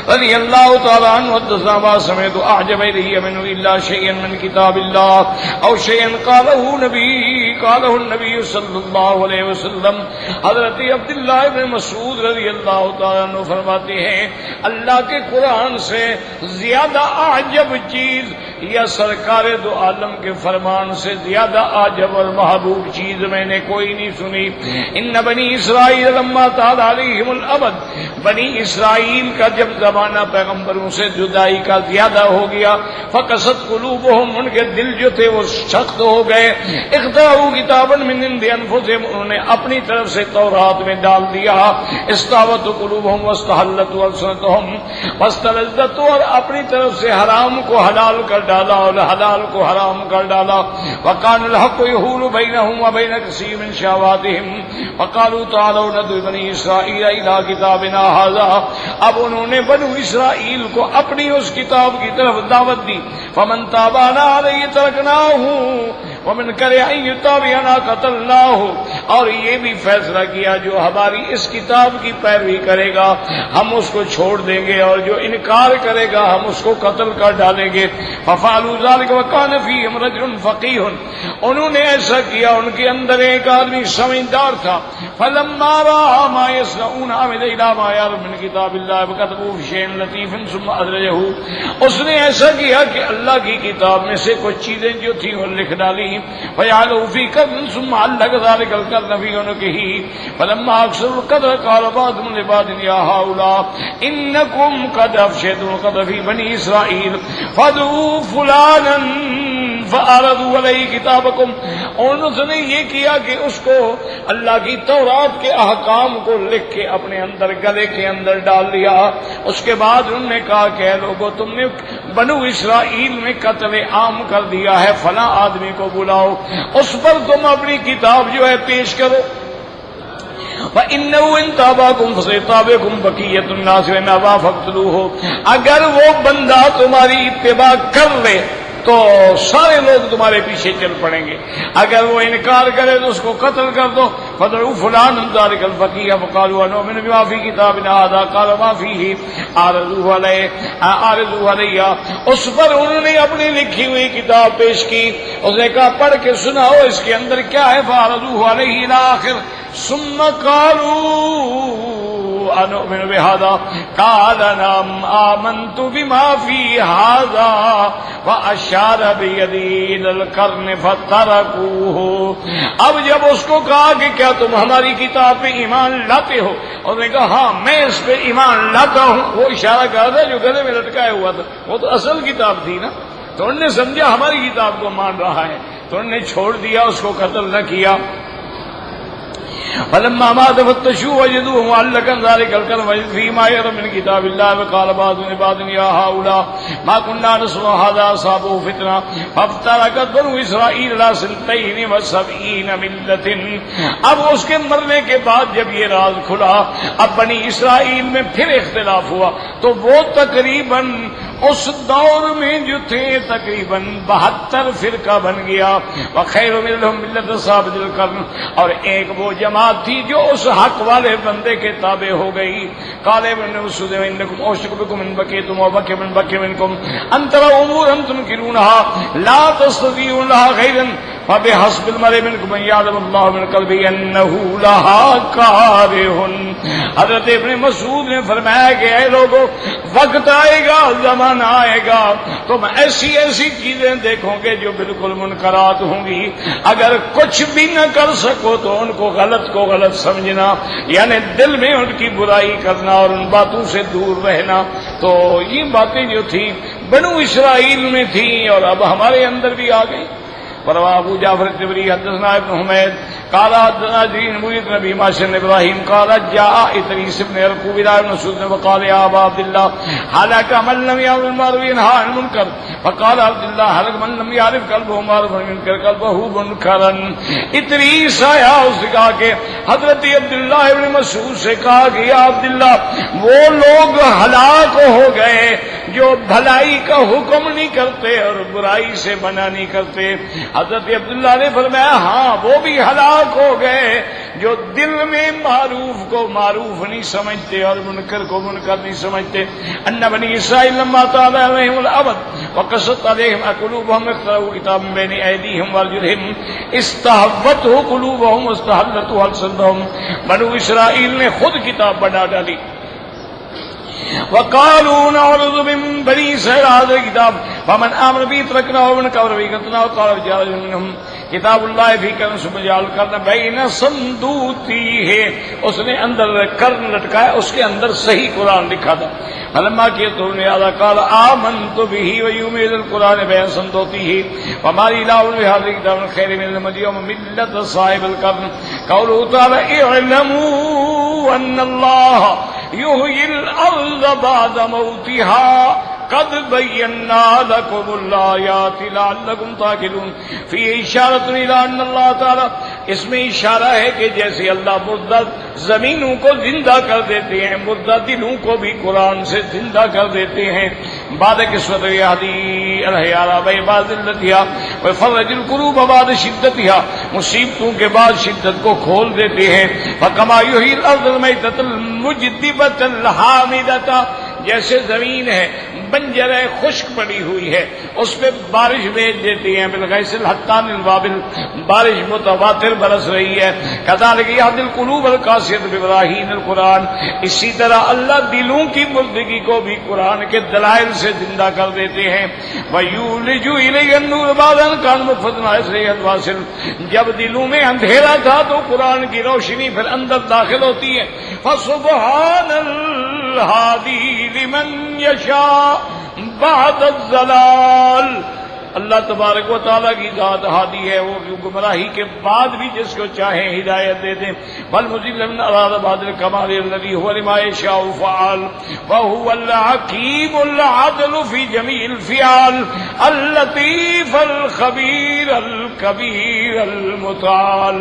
رضي الله تعالى عنه حدثنا ما سمعت اعجب الي منه الا شيئا من كتاب الله او شيئا قاله النبي صلى الله عليه وسلم۔ حضرت عبداللہ بن مسعود رضی اللہ تعالیٰ عنہ فرماتے ہیں اللہ کے قرآن سے زیادہ اعجب چیز یا سرکار دو عالم کے فرمان سے زیادہ عجب اور محبوب چیز میں نے کوئی نہیں سنی۔ ان بنی اسرائیل لما طال علیہم الابد، بنی اسرائیل کا جب زمانہ پیغمبروں سے جدائی کا زیادہ ہو گیا، فقست قلوبہم، ان کے دل جو تھے وہ سخت ہو گئے، اختاروا کتابا من عند انفسہم، انہوں نے اپنی طرف سے تورات میں ڈال دیا، استاوت قلوبہم واستحلت السنتہم واستلذت، اور اپنی طرف سے حرام کو حلال کر ڈالا اور حلال کو حرام کر ڈالا۔ وکان الحق یحول بینہم وبین کثیر من شہواتہم وقالوا تعالوا ندعو بنی اسرائیل الی کتابنا ھذا، اب انہوں نے بنو اسرائیل کو اپنی اس کتاب کی طرف دعوت دی۔ فمن تابعنا علیہ ترکناہ ومن کرے ان یتابعنا قتلناہ، اور یہ بھی فیصلہ کیا جو ہماری اس کتاب کی پیروی کرے گا ہم اس کو چھوڑ دیں گے، اور جو انکار کرے گا ہم اس کو قتل کر ڈالیں گے۔ ففعلوا ذلك وكان فيهم رجل فقيه، انہوں نے ایسا کیا، ان کے اندر ایک آدمی سمجھدار تھا۔ فلما رأى ما يصنعون عمد الى ما يعلم من كتاب الله وكتبوا في شيء لطيف ثم ادرجه، اس نے ایسا کیا کہ اللہ کی کتاب میں سے کچھ چیزیں جو تھیں وہ لکھ ڈالی۔ فجعلوا في كتب ثم علق ذلك الكتب في عنقه، فلما اكثر القدر قال بعضهم لبعض يا هؤلاء انكم قد افشيتم القدر في بني اسرائيل فادعوا فلانا فعرضوا علیہ کتابکم، انہوں نے یہ کیا کہ اس کو اللہ کی تورات کے احکام کو لکھ کے اپنے اندر گلے کے اندر ڈال لیا۔ اس کے بعد انہوں نے کہا کہ اے لوگو تم نے بنو اسرائیل میں قتل عام کر دیا ہے، فلاں آدمی کو بلاؤ، اس پر تم اپنی کتاب جو ہے پیش کرو۔ وَإِنَّهُ إِن تَابَكُمْ فَسَيُتَابِعُكُمْ بَقِيَّةُ النَّاسِ وَإِنْ أَبَىٰ فَاقْتُلُوهُ، اگر وہ بندہ تمہاری اتباع کر لے تو سارے لوگ تمہارے پیچھے چل پڑیں گے، اگر وہ انکار کرے تو اس کو قتل کر دو۔ فَدْعُوا فُلَانًا ذَلِكَ الْفَقِيهَ فَقَالُوا أَنُؤْمِنُ بِمَا فِي كِتَابِنَا هَٰذَا قَالَ مَا فِيهِ عَارِضُوا عَلَيَّ، اس پر انہوں نے اپنی لکھی ہوئی کتاب پیش کی، اس نے کہا پڑھ کے سناؤ اس کے اندر کیا ہے۔ فَعَارَضُوهُ عَلَيْهِ إِلَىٰ آخِرِ ثُمَّ قَالُوا أَنُؤْمِنُ بِهَٰذَا قَالَ نَعَمْ آمَنْتُ بِمَا فِي هَٰذَا وَأَشَارَ بِيَدِهِ إِلَى الْقَرْنِ فَتَرَكُوهُ، اب جب اس کو کہا کہ کیا تم ہماری کتاب پہ ایمان لاتے ہو، اور نے کہا ہاں میں اس پہ ایمان لاتا ہوں، وہ اشارہ کر رہا تھا جو گلے میں لٹکایا ہوا تھا، وہ تو اصل کتاب تھی نا، تو انہوں نے سمجھا ہماری کتاب کو مان رہا ہے، تو انہوں نے چھوڑ دیا، اس کو قتل نہ کیا۔ فلما مات فتشوا وجدوه معلقا ذلك الكلم فيما يرى من كتاب الله وقال بعضهم لبعض يا هؤلاء ما كنا نسمع هذا أصابه فتنة فافترقت بنو إسرائيل على 72 ملة۔ اب اس کے مرنے کے بعد جب یہ راز کھلا، اب بنی اسرائیل میں پھر اختلاف ہوا، تو وہ تقریباً اس دور میں جو تھے تقریباً 72 فرقہ بن گیا۔ وخیر منهم ملة ثابت القرن، اور ایک وہ جماعت تھی جو اس حق والے بندے کے تابع ہو گئی۔ قال ابن مسعود انکم اوشک بکم ان بقیتم وبقی من بقی منکم ان تروا امورا تنکرونها لا تستطيعون لها غیرا فَبِحَسْبِ الْمَرْءِ مِنْكُمْ أَنْ يَعْلَمَ اللَّهُ مِنْ قَلْبِهِ أَنَّهُ لَهَا كَارِهٌ۔ حضرت ابن مسعود نے فرمایا کہ اے لوگو، وقت آئے گا، زمانہ آئے گا، تم ایسی ایسی چیزیں دیکھو گے جو بالکل منکرات ہوں گی، اگر کچھ بھی نہ کر سکو تو ان کو غلط سمجھنا، یعنی دل میں ان کی برائی کرنا اور ان باتوں سے دور رہنا۔ تو یہ باتیں جو تھی بنو اسرائیل میں تھیں اور اب ہمارے اندر بھی آ گئی۔ وروى ابو جعفر الطبري حدثنا ابن حميد قال حدثنا جرير بن ابي ماشر بن ابراهيم قال جاء ادريس بن يعقوب الى ابن مسعود وقال يا ابا عبد الله هلك من لم يعرف المعروف وينهى عن المنكر، فقال عبد الله هلك من لم يعرف قلبه معروفا وينكر قلبه منكرا۔ ادریس آیا، اس نے کہا کہ حضرت عبداللہ ابن مسعود سے کہا کہ یا عبداللہ، وہ لوگ ہلاک ہو گئے جو بھلائی کا حکم نہیں کرتے اور برائی سے منع نہیں کرتے۔ حضرت عبداللہ نے فرمایا ہاں، وہ بھی ہلاک ہو گئے جو دل میں معروف کو معروف نہیں سمجھتے اور منکر کو منکر نہیں سمجھتے۔ ان بنی اسرائیل لما طال علیہم الامد وقصت علیہم قلوبہم اخترعوا کتابا بین ایدیہم وارجلہم استحوته قلوبہم واستحلته السنتہم۔ بنو اسرائیل نے خود کتاب بنا ڈالی، وقالوا نعرض من بني اسرائيل هذا الكتاب فمن آمن به تركناه ومن كفر به قتلناه وقال رجال منهم کتاب اللہ فی کرن سبجال کرن بین صندوقی ہے، اس نے اندر کرن لٹکایا، اس کے اندر صحیح قرآن لکھا تھا۔ فلما کہ تو نے ادا قال آمنت به ويؤمن القرآن بین صندوقی وما لي لا اؤمن بهذا الكتاب خير من المدي وملة صاحب القرن۔ قوله تعالى اعلموا ان الله يحيي الارض بعد موتها قد بينا لكم الآيات لعلكم تعقلون۔ فيه إشارة إلى أن الله تعالى، اس میں اشارہ ہے کہ جیسے اللہ مردہ زمینوں کو زندہ کر دیتے ہیں، مردہ دلوں کو بھی قرآن سے زندہ کر دیتے ہیں۔ بعد قسمت یہدی الحیارہ بعد ذلتها وفرج القلوب بعد شدتها، مصیبتوں کے بعد شدت کو کھول دیتے ہیں۔ فكما يحيي الأرض الميتة المجدبة الحامدة، جیسے زمین ہے بنجر ہے، خشک پڑی ہوئی ہے، اس پہ بارش بھیج دیتی ہیں، بالغیث الحتان الوابل، بارش متواتر برس رہی ہے۔ کذالک یہدی القلوب القاسیۃ ببراہین القرآن، اسی طرح اللہ دلوں کی مردگی کو بھی قرآن کے دلائل سے زندہ کر دیتے ہیں۔ وَيُولِجُ إِلَيْهِ النُّورَ بَعْدَ أَنْ كَانَ مُفَّتَّنًا إِلَيْهِ الْوَاصِلُ، جب دلوں میں اندھیرا تھا تو قرآن کی روشنی پھر اندر داخل ہوتی ہے۔ فَسُبْحَانَ الْهَادِي لِمَنْ يَشَاءُ بعد الضلال، اللہ تبارک و تعالیٰ کی ذات ہادی ہے، وہ گمراہی کے بعد بھی جس کو چاہیں ہدایت دے دیں۔ فالمضل من اراد بعد الکمال الذی هو لما یشاء فعال وهو الحکیم العدل فی جمیع الفعال اللطیف الخبیر الکبیر المتعال۔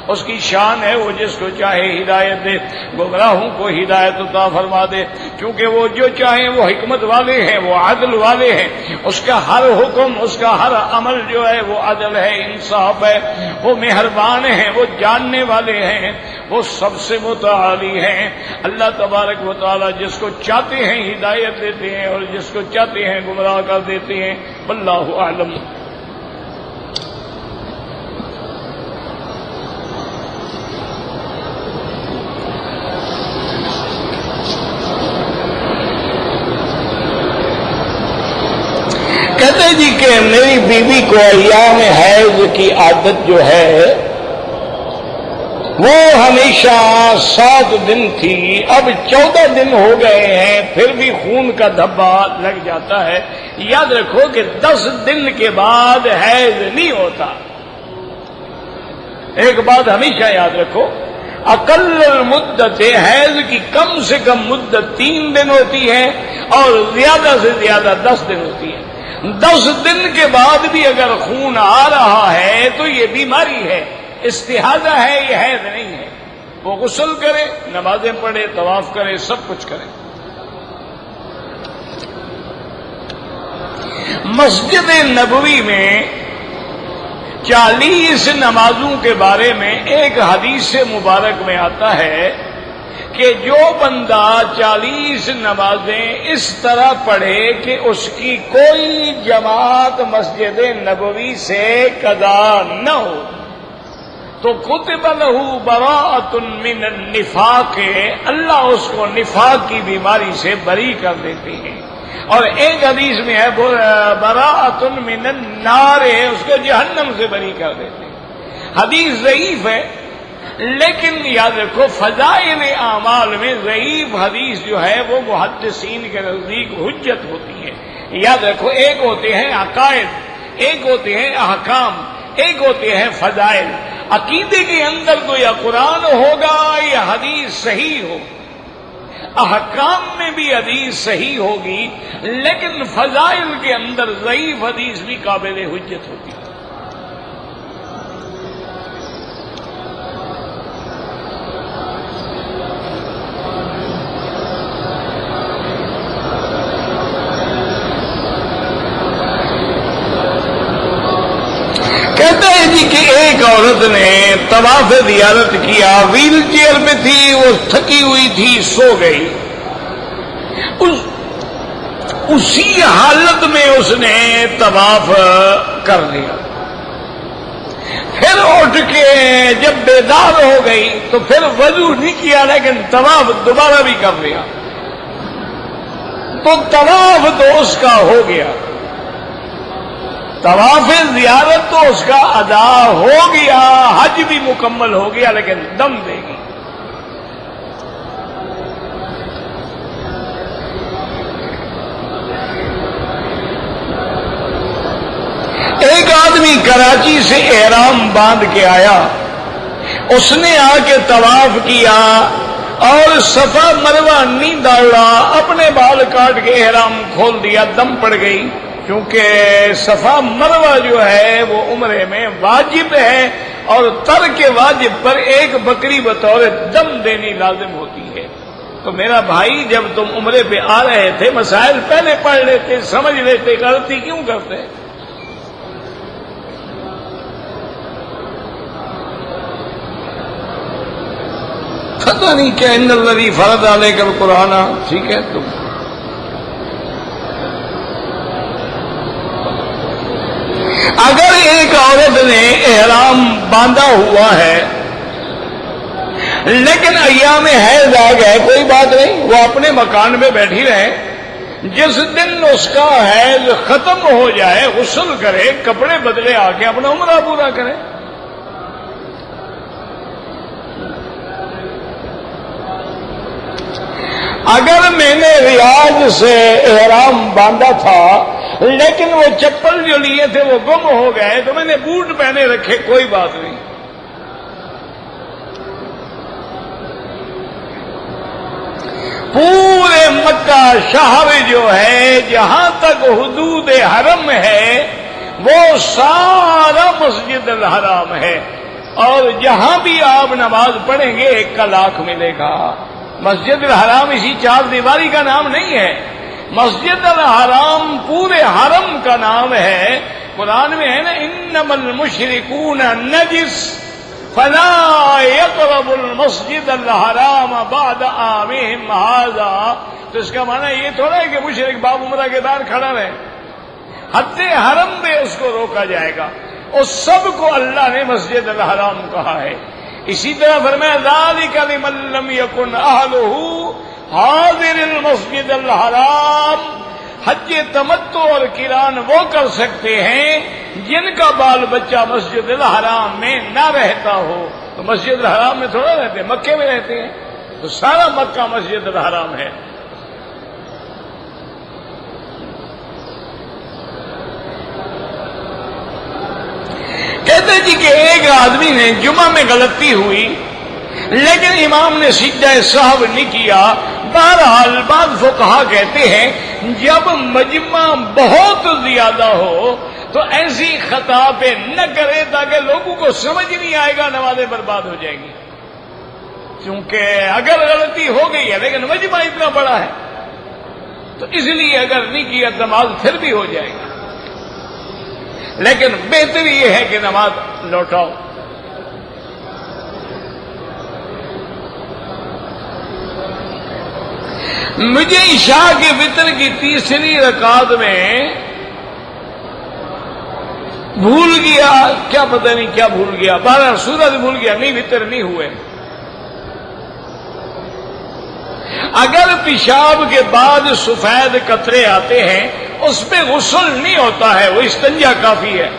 اس کی شان ہے وہ جس کو چاہے ہدایت دے، گمراہوں کو ہدایت عطا فرما دے، کیونکہ وہ جو چاہیں وہ حکمت والے ہیں، وہ عدل والے ہیں، اس کا ہر حکم، اس کا ہر عمل جو ہے وہ عدل ہے، انصاف ہے، وہ مہربان ہیں، وہ جاننے والے ہیں، وہ سب سے متعالی ہیں۔ اللہ تبارک و تعالی جس کو چاہتے ہیں ہدایت دیتے ہیں اور جس کو چاہتے ہیں گمراہ کر دیتے ہیں۔ واللہ اعلم۔ کہتے جی کہ میری بیوی کو ایام حیض کی عادت جو ہے وہ ہمیشہ 7 دن تھی، اب 14 دن ہو گئے ہیں، پھر بھی خون کا دھبا لگ جاتا ہے۔ یاد رکھو کہ 10 دن کے بعد حیض نہیں ہوتا۔ ایک بات ہمیشہ یاد رکھو، اقل المدت حیض کی کم سے کم مدت 3 دن ہوتی ہے اور زیادہ سے زیادہ 10 دن ہوتی ہے۔ 10 دن کے بعد بھی اگر خون آ رہا ہے تو یہ بیماری ہے، استحاضہ ہے، یہ حیض نہیں ہے۔ وہ غسل کرے، نمازیں پڑھے، طواف کرے، سب کچھ کرے۔ مسجد نبوی میں 40 نمازوں کے بارے میں ایک حدیث مبارک میں آتا ہے کہ جو بندہ 40 نمازیں اس طرح پڑھے کہ اس کی کوئی جماعت مسجد نبوی سے قضا نہ ہو تو کتب لہ براءۃ من النفاق، اللہ اس کو نفاق کی بیماری سے بری کر دیتے ہیں. اور ایک حدیث میں ہے براءۃ من النار، اس کو جہنم سے بری کر دیتے ہیں. حدیث ضعیف ہے، لیکن یاد رکھو فضائل اعمال میں ضعیف حدیث جو ہے وہ محدثین کے نزدیک حجت ہوتی ہے. یاد رکھو ایک ہوتے ہیں عقائد، ایک ہوتے ہیں احکام، ایک ہوتے ہیں فضائل. عقیدے کے اندر تو یا قرآن ہوگا یا حدیث صحیح ہو، احکام میں بھی حدیث صحیح ہوگی، لیکن فضائل کے اندر ضعیف حدیث بھی قابل حجت ہوتی ہے. کہتے ہیں جی کہ ایک عورت نے طواف زیارت کیا، ویل چیئر پہ تھی، وہ تھکی ہوئی تھی، سو گئی. اسی حالت میں اس نے طواف کر لیا. پھر اٹھ کے جب بیدار ہو گئی تو پھر وضو نہیں کیا، لیکن طواف دوبارہ بھی کر لیا. تو طواف تو اس کا ہو گیا، طواف زیارت تو اس کا ادا ہو گیا، حج بھی مکمل ہو گیا، لیکن دم دے گی. ایک آدمی کراچی سے احرام باندھ کے آیا، اس نے آ کے طواف کیا اور صفا مروہ نہیں دوڑا، اپنے بال کاٹ کے احرام کھول دیا، دم پڑ گئی. کیونکہ صفا مروہ جو ہے وہ عمرے میں واجب ہے، اور ترک واجب پر ایک بکری بطور دم دینی لازم ہوتی ہے. تو میرا بھائی جب تم عمرے پہ آ رہے تھے مسائل پہلے پڑھ لیتے، سمجھ لیتے، غلطی کیوں کرتے؟ پتہ نہیں کہ ان الذی فرض علیک القرآن، ٹھیک ہے. تم اگر ایک عورت نے احرام باندھا ہوا ہے لیکن ایام حیض آ گئے، کوئی بات نہیں، وہ اپنے مکان میں بیٹھی رہے. جس دن اس کا حیض ختم ہو جائے غسل کرے، کپڑے بدلے، آ کے اپنا عمرہ پورا کرے. اگر میں نے ریاض سے احرام باندھا تھا لیکن وہ چپل جو لیے تھے وہ گم ہو گئے تو میں نے بوٹ پہنے رکھے، کوئی بات نہیں. پورے مکہ شہر جو ہے جہاں تک حدود حرم ہے وہ سارا مسجد الحرام ہے، اور جہاں بھی آپ نماز پڑھیں گے 1 کا لاکھ ملے گا. مسجد الحرام اسی 4 دیواری کا نام نہیں ہے، مسجد الحرام پورے حرم کا نام ہے. قرآن میں ہے نا انما المشرکون نجس فلا يقربوا المسجد الحرام بعد عامهم هذا. تو اس کا معنی یہ تھوڑا ہے کہ مشرک باب عمرہ کے دار کھڑا رہے، حد حرم میں اس کو روکا جائے گا. اور سب کو اللہ نے مسجد الحرام کہا ہے. اسی طرح فرمایا ذالک لمن لم یکن اہلہ حاضر المسجد الحرام. حج تمتع اور قران وہ کر سکتے ہیں جن کا بال بچہ مسجد الحرام میں نہ رہتا ہو. تو مسجد الحرام میں تھوڑا رہتے ہیں، مکے میں رہتے ہیں، تو سارا مکہ مسجد الحرام ہے. کہتے جی کہ ایک آدمی نے جمعہ میں غلطی ہوئی لیکن امام نے سجدہ سہو نہیں کیا. بہرحال بعض فقہا کہتے ہیں جب مجمع بہت زیادہ ہو تو ایسی خطا پہ نہ کرے تاکہ لوگوں کو سمجھ نہیں آئے گا، نمازیں برباد ہو جائیں گی. کیونکہ اگر غلطی ہو گئی ہے لیکن مجمع اتنا بڑا ہے تو اس لیے اگر نہیں کیا نماز پھر بھی ہو جائے گی. لیکن بہتر یہ ہے کہ نماز لوٹاؤ. مجھے عشاء کے وتر کی تیسری رکعت میں بھول گیا، کیا پتہ نہیں کیا بھول گیا، 12 سورت بھول گیا، نہیں وتر نہیں ہوئے۔ اگر پیشاب کے بعد سفید قطرے آتے ہیں اس پہ غسل نہیں ہوتا ہے، وہ استنجا کافی ہے۔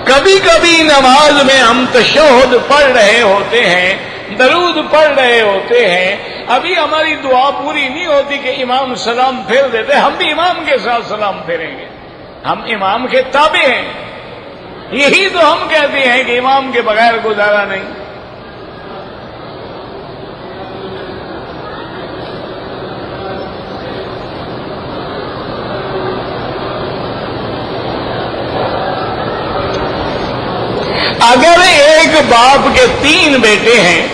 کبھی کبھی نماز میں ہم تشہد پڑھ رہے ہوتے ہیں، درود پڑھ رہے ہوتے ہیں، ابھی ہماری دعا پوری نہیں ہوتی کہ امام سلام پھیر دیتے، ہم بھی امام کے ساتھ سلام پھیریں گے، ہم امام کے تابع ہیں۔ یہی تو ہم کہتے ہیں کہ امام کے بغیر گزارا نہیں۔ اگر ایک باپ کے 3 بیٹے ہیں،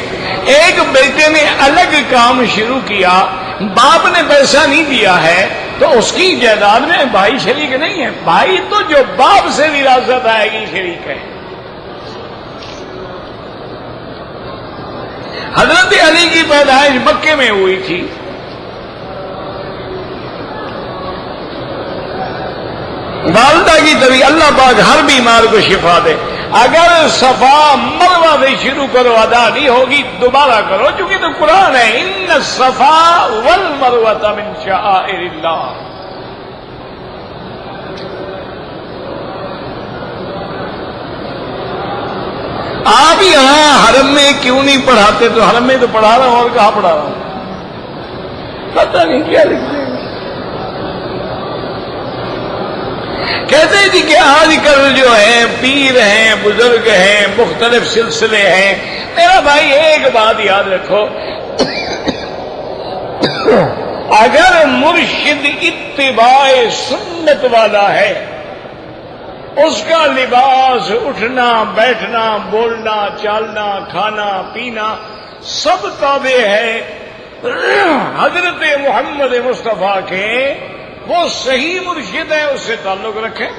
ایک بیٹے نے الگ کام شروع کیا، باپ نے پیسہ نہیں دیا ہے، تو اس کی جائیداد میں بھائی شریک نہیں ہے۔ بھائی تو جو باپ سے وراثت آئے گی شریک ہے۔ حضرت علی کی پیدائش مکے میں ہوئی تھی۔ والدہ کی طرح اللہ پاک ہر بیمار کو شفا دے۔ اگر صفا مروہ سے شروع کرو ادا نہیں ہوگی، دوبارہ کرو، چونکہ تو قرآن ہے، ان الصفا والمروہ من شعائر اللہ۔ آپ یہاں حرم میں کیوں نہیں پڑھاتے؟ تو حرم میں تو پڑھا رہا ہوں، اور کہاں پڑھا رہا ہوں پتہ نہیں کیا لکھتے ہیں۔ کہتے ہیں جی کہ آج کل جو ہے پیر ہیں، بزرگ ہیں، مختلف سلسلے ہیں۔ میرا بھائی ایک بات یاد رکھو، اگر مرشد اتباع سنت والا ہے، اس کا لباس، اٹھنا بیٹھنا، بولنا چالنا، کھانا پینا سب تابع ہے حضرت محمد مصطفیٰ کے، وہ صحیح مرشد ہے، اس سے تعلق رکھیں۔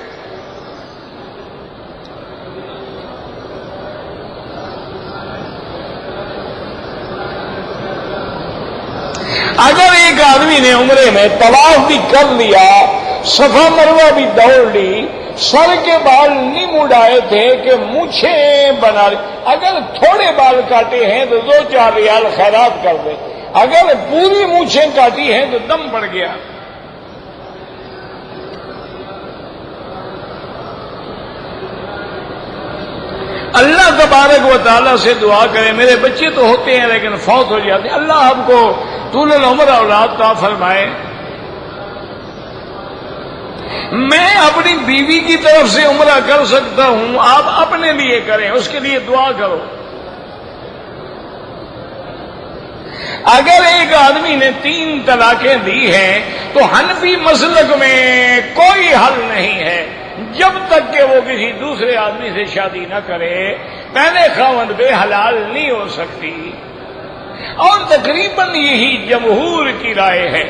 اگر ایک آدمی نے عمرے میں طواف بھی کر لیا، صفا مروہ بھی دوڑ لی، سر کے بال نہیں مڈائے تھے کہ مونچھیں بنا لی، اگر تھوڑے بال کاٹے ہیں تو 2-4 ریال خیرات کر دے، اگر پوری مونچھیں کاٹی ہیں تو دم پڑ گیا۔ اللہ تبارک و تعالیٰ سے دعا کرے، میرے بچے تو ہوتے ہیں لیکن فوت ہو جاتے ہیں، اللہ آپ کو طول العمر اولاد عطا فرمائے۔ میں اپنی بیوی کی طرف سے عمرہ کر سکتا ہوں، آپ اپنے لیے کریں، اس کے لیے دعا کرو۔ اگر ایک آدمی نے 3 طلاقیں دی ہیں تو حنفی مسلک میں کوئی حل نہیں ہے جب تک کہ وہ کسی دوسرے آدمی سے شادی نہ کرے، پہلے خاوند پہ حلال نہیں ہو سکتی، اور تقریباً یہی جمہور کی رائے ہے۔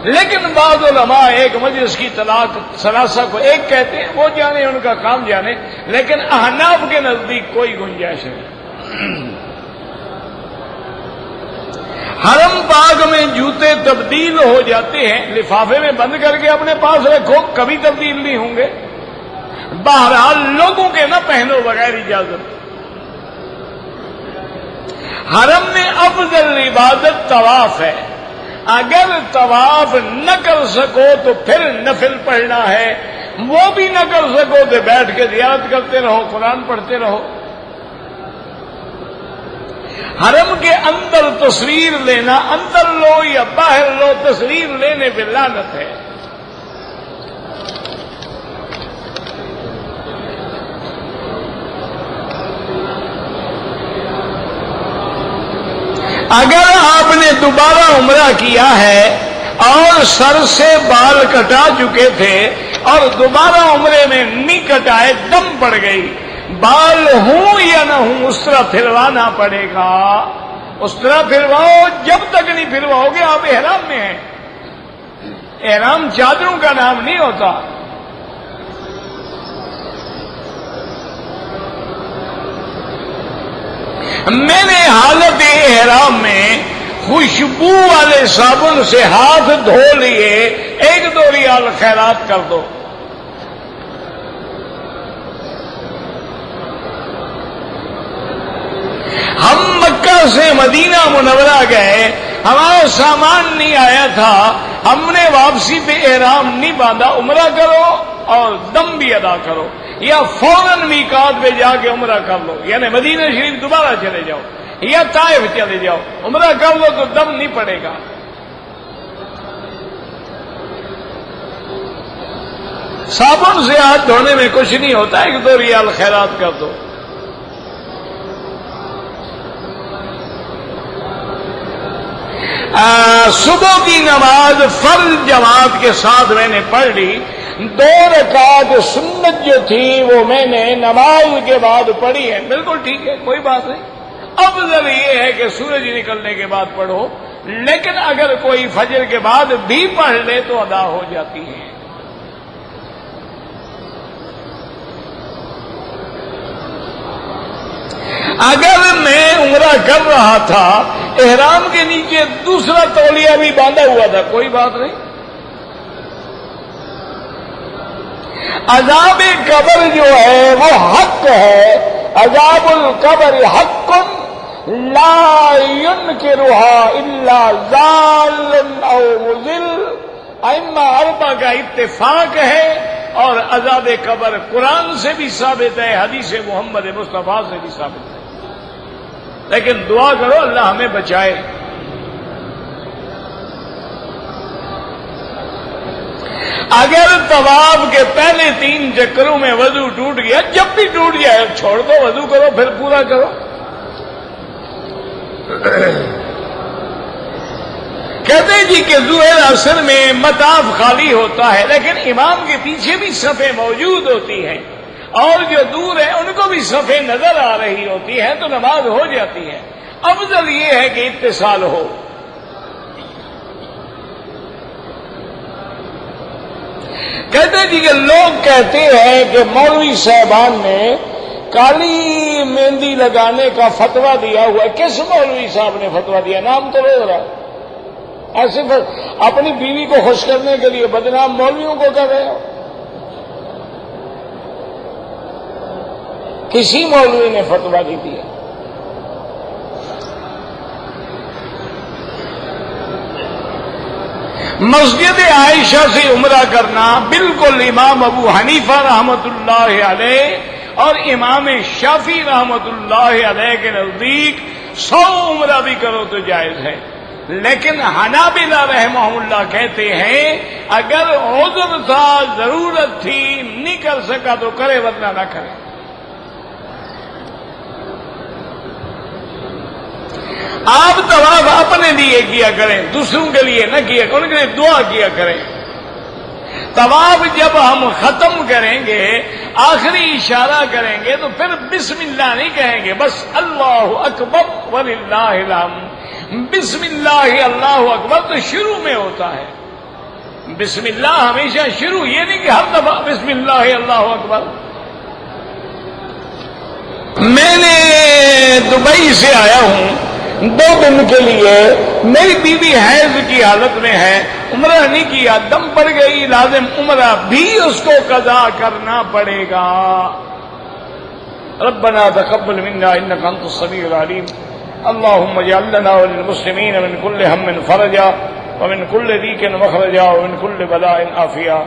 لیکن بعض علماء ایک مجلس کی طلاق ثلاثہ کو ایک کہتے ہیں، وہ جانے ان کا کام جانے، لیکن احناف کے نزدیک کوئی گنجائش نہیں۔ حرم پاک میں جوتے تبدیل ہو جاتے ہیں، لفافے میں بند کر کے اپنے پاس رکھو، کبھی تبدیل نہیں ہوں گے۔ بہرحال لوگوں کے نہ پہنو بغیر اجازت۔ حرم میں افضل عبادت طواف ہے، اگر طواف نہ کر سکو تو پھر نفل پڑھنا ہے، وہ بھی نہ کر سکو تو بیٹھ کے زیارت کرتے رہو، قرآن پڑھتے رہو۔ حرم کے اندر تصویر لینا، اندر لو یا باہر لو، تصویر لینے پہ لعنت ہے۔ اگر آپ نے دوبارہ عمرہ کیا ہے اور سر سے بال کٹا چکے تھے اور دوبارہ عمرے میں نہیں کٹائے، دم پڑ گئی، بال ہوں یا نہ ہوں اس طرح پھروانا پڑے گا۔ اس طرح پھرواؤ، جب تک نہیں پھرواؤ گے آپ احرام میں ہیں۔ احرام چادروں کا نام نہیں ہوتا۔ میں نے حالت احرام میں خوشبو والے صابن سے ہاتھ دھو لیے، 1-2 ریال خیرات کر دو۔ ہم مکہ سے مدینہ منورہ گئے، ہمارا سامان نہیں آیا تھا، ہم نے واپسی پہ احرام نہیں باندھا، عمرہ کرو اور دم بھی ادا کرو، یا فوراً میقات پہ جا کے عمرہ کر لو، یعنی مدینہ شریف دوبارہ چلے جاؤ یا طائف چلے جاؤ، عمرہ کر لو تو دم نہیں پڑے گا۔ صابن سے ہاتھ دھونے میں کچھ نہیں ہوتا، 1-2 ریال خیرات کر دو۔ صبح کی نماز فرض جماعت کے ساتھ میں نے پڑھ لی، 2 رکعت سنت جو تھی وہ میں نے نماز کے بعد پڑھی ہے، بالکل ٹھیک ہے، کوئی بات نہیں۔ افضل یہ ہے کہ سورج نکلنے کے بعد پڑھو، لیکن اگر کوئی فجر کے بعد بھی پڑھ لے تو ادا ہو جاتی ہے۔ اگر میں عمرہ کر رہا تھا، احرام کے نیچے دوسرا تولیہ بھی باندھا ہوا تھا، کوئی بات نہیں۔ عذاب قبر جو ہے وہ حق ہے، عذاب القبر حق لا ينکرها الا ضال او مضل، ائمہ 4 کا اتفاق ہے، اور عذاب قبر قرآن سے بھی ثابت ہے، حدیث محمد مصطفیٰ سے بھی ثابت ہے، لیکن دعا کرو اللہ ہمیں بچائے۔ اگر طواف کے پہلے 3 چکروں میں وضو ٹوٹ گیا، جب بھی ٹوٹ جائے چھوڑ دو، وضو کرو پھر پورا کرو۔ کہتے ہیں جی کہ ظہر عصر میں مطاف خالی ہوتا ہے، لیکن امام کے پیچھے بھی صفیں موجود ہوتی ہیں، اور جو دور ہے ان کو بھی صفیں نظر آ رہی ہوتی ہے، تو نماز ہو جاتی ہے۔ افضل یہ ہے کہ اتصال ہو۔ کہتے ہیں جی کہ لوگ کہتے ہیں کہ مولوی صاحبان نے کالی مہندی لگانے کا فتویٰ دیا ہوا ہے۔ کس مولوی صاحب نے فتویٰ دیا؟ نام تو لے رہا، ایسے اپنی بیوی کو خوش کرنے کے لیے بدنام مولویوں کو کہہ رہے ہو۔ کسی مولوی نے فتویٰ نہیں دیا۔ مسجد عائشہ سے عمرہ کرنا بالکل امام ابو حنیفہ رحمت اللہ علیہ اور امام شافعی رحمت اللہ علیہ کے نزدیک 100 عمرہ بھی کرو تو جائز ہے، لیکن حنابلہ رحمہ اللہ کہتے ہیں اگر عذر تھا، ضرورت تھی، نہیں کر سکا تو کرے، ورنہ نہ کرے۔ آپ طواف اپنے لیے کیا کریں، دوسروں کے لیے نہ کیا کریں، ان کے لیے دعا کیا کریں۔ طواف جب ہم ختم کریں گے، آخری اشارہ کریں گے تو پھر بسم اللہ نہیں کہیں گے، بس اللہ اکبر وللہ الحمد۔ بسم اللہ اللہ اکبر تو شروع میں ہوتا ہے، بسم اللہ ہمیشہ شروع، یہ نہیں کہ ہر دفعہ بسم اللہ اللہ اکبر۔ میں نے دبئی سے آیا ہوں 2 دن کے لیے، میری بیوی حیض کی حالت میں ہے، عمرہ نہیں کیا، دم پڑ گئی، لازم عمرہ بھی اس کو قضا کرنا پڑے گا۔ ربنا تقبل منا انك انت السميع العليم، اللهم اجعل لنا وللمسلمين من كل هم فرجا ومن كل ضيق مخرجا ومن كل بلاء عافيا۔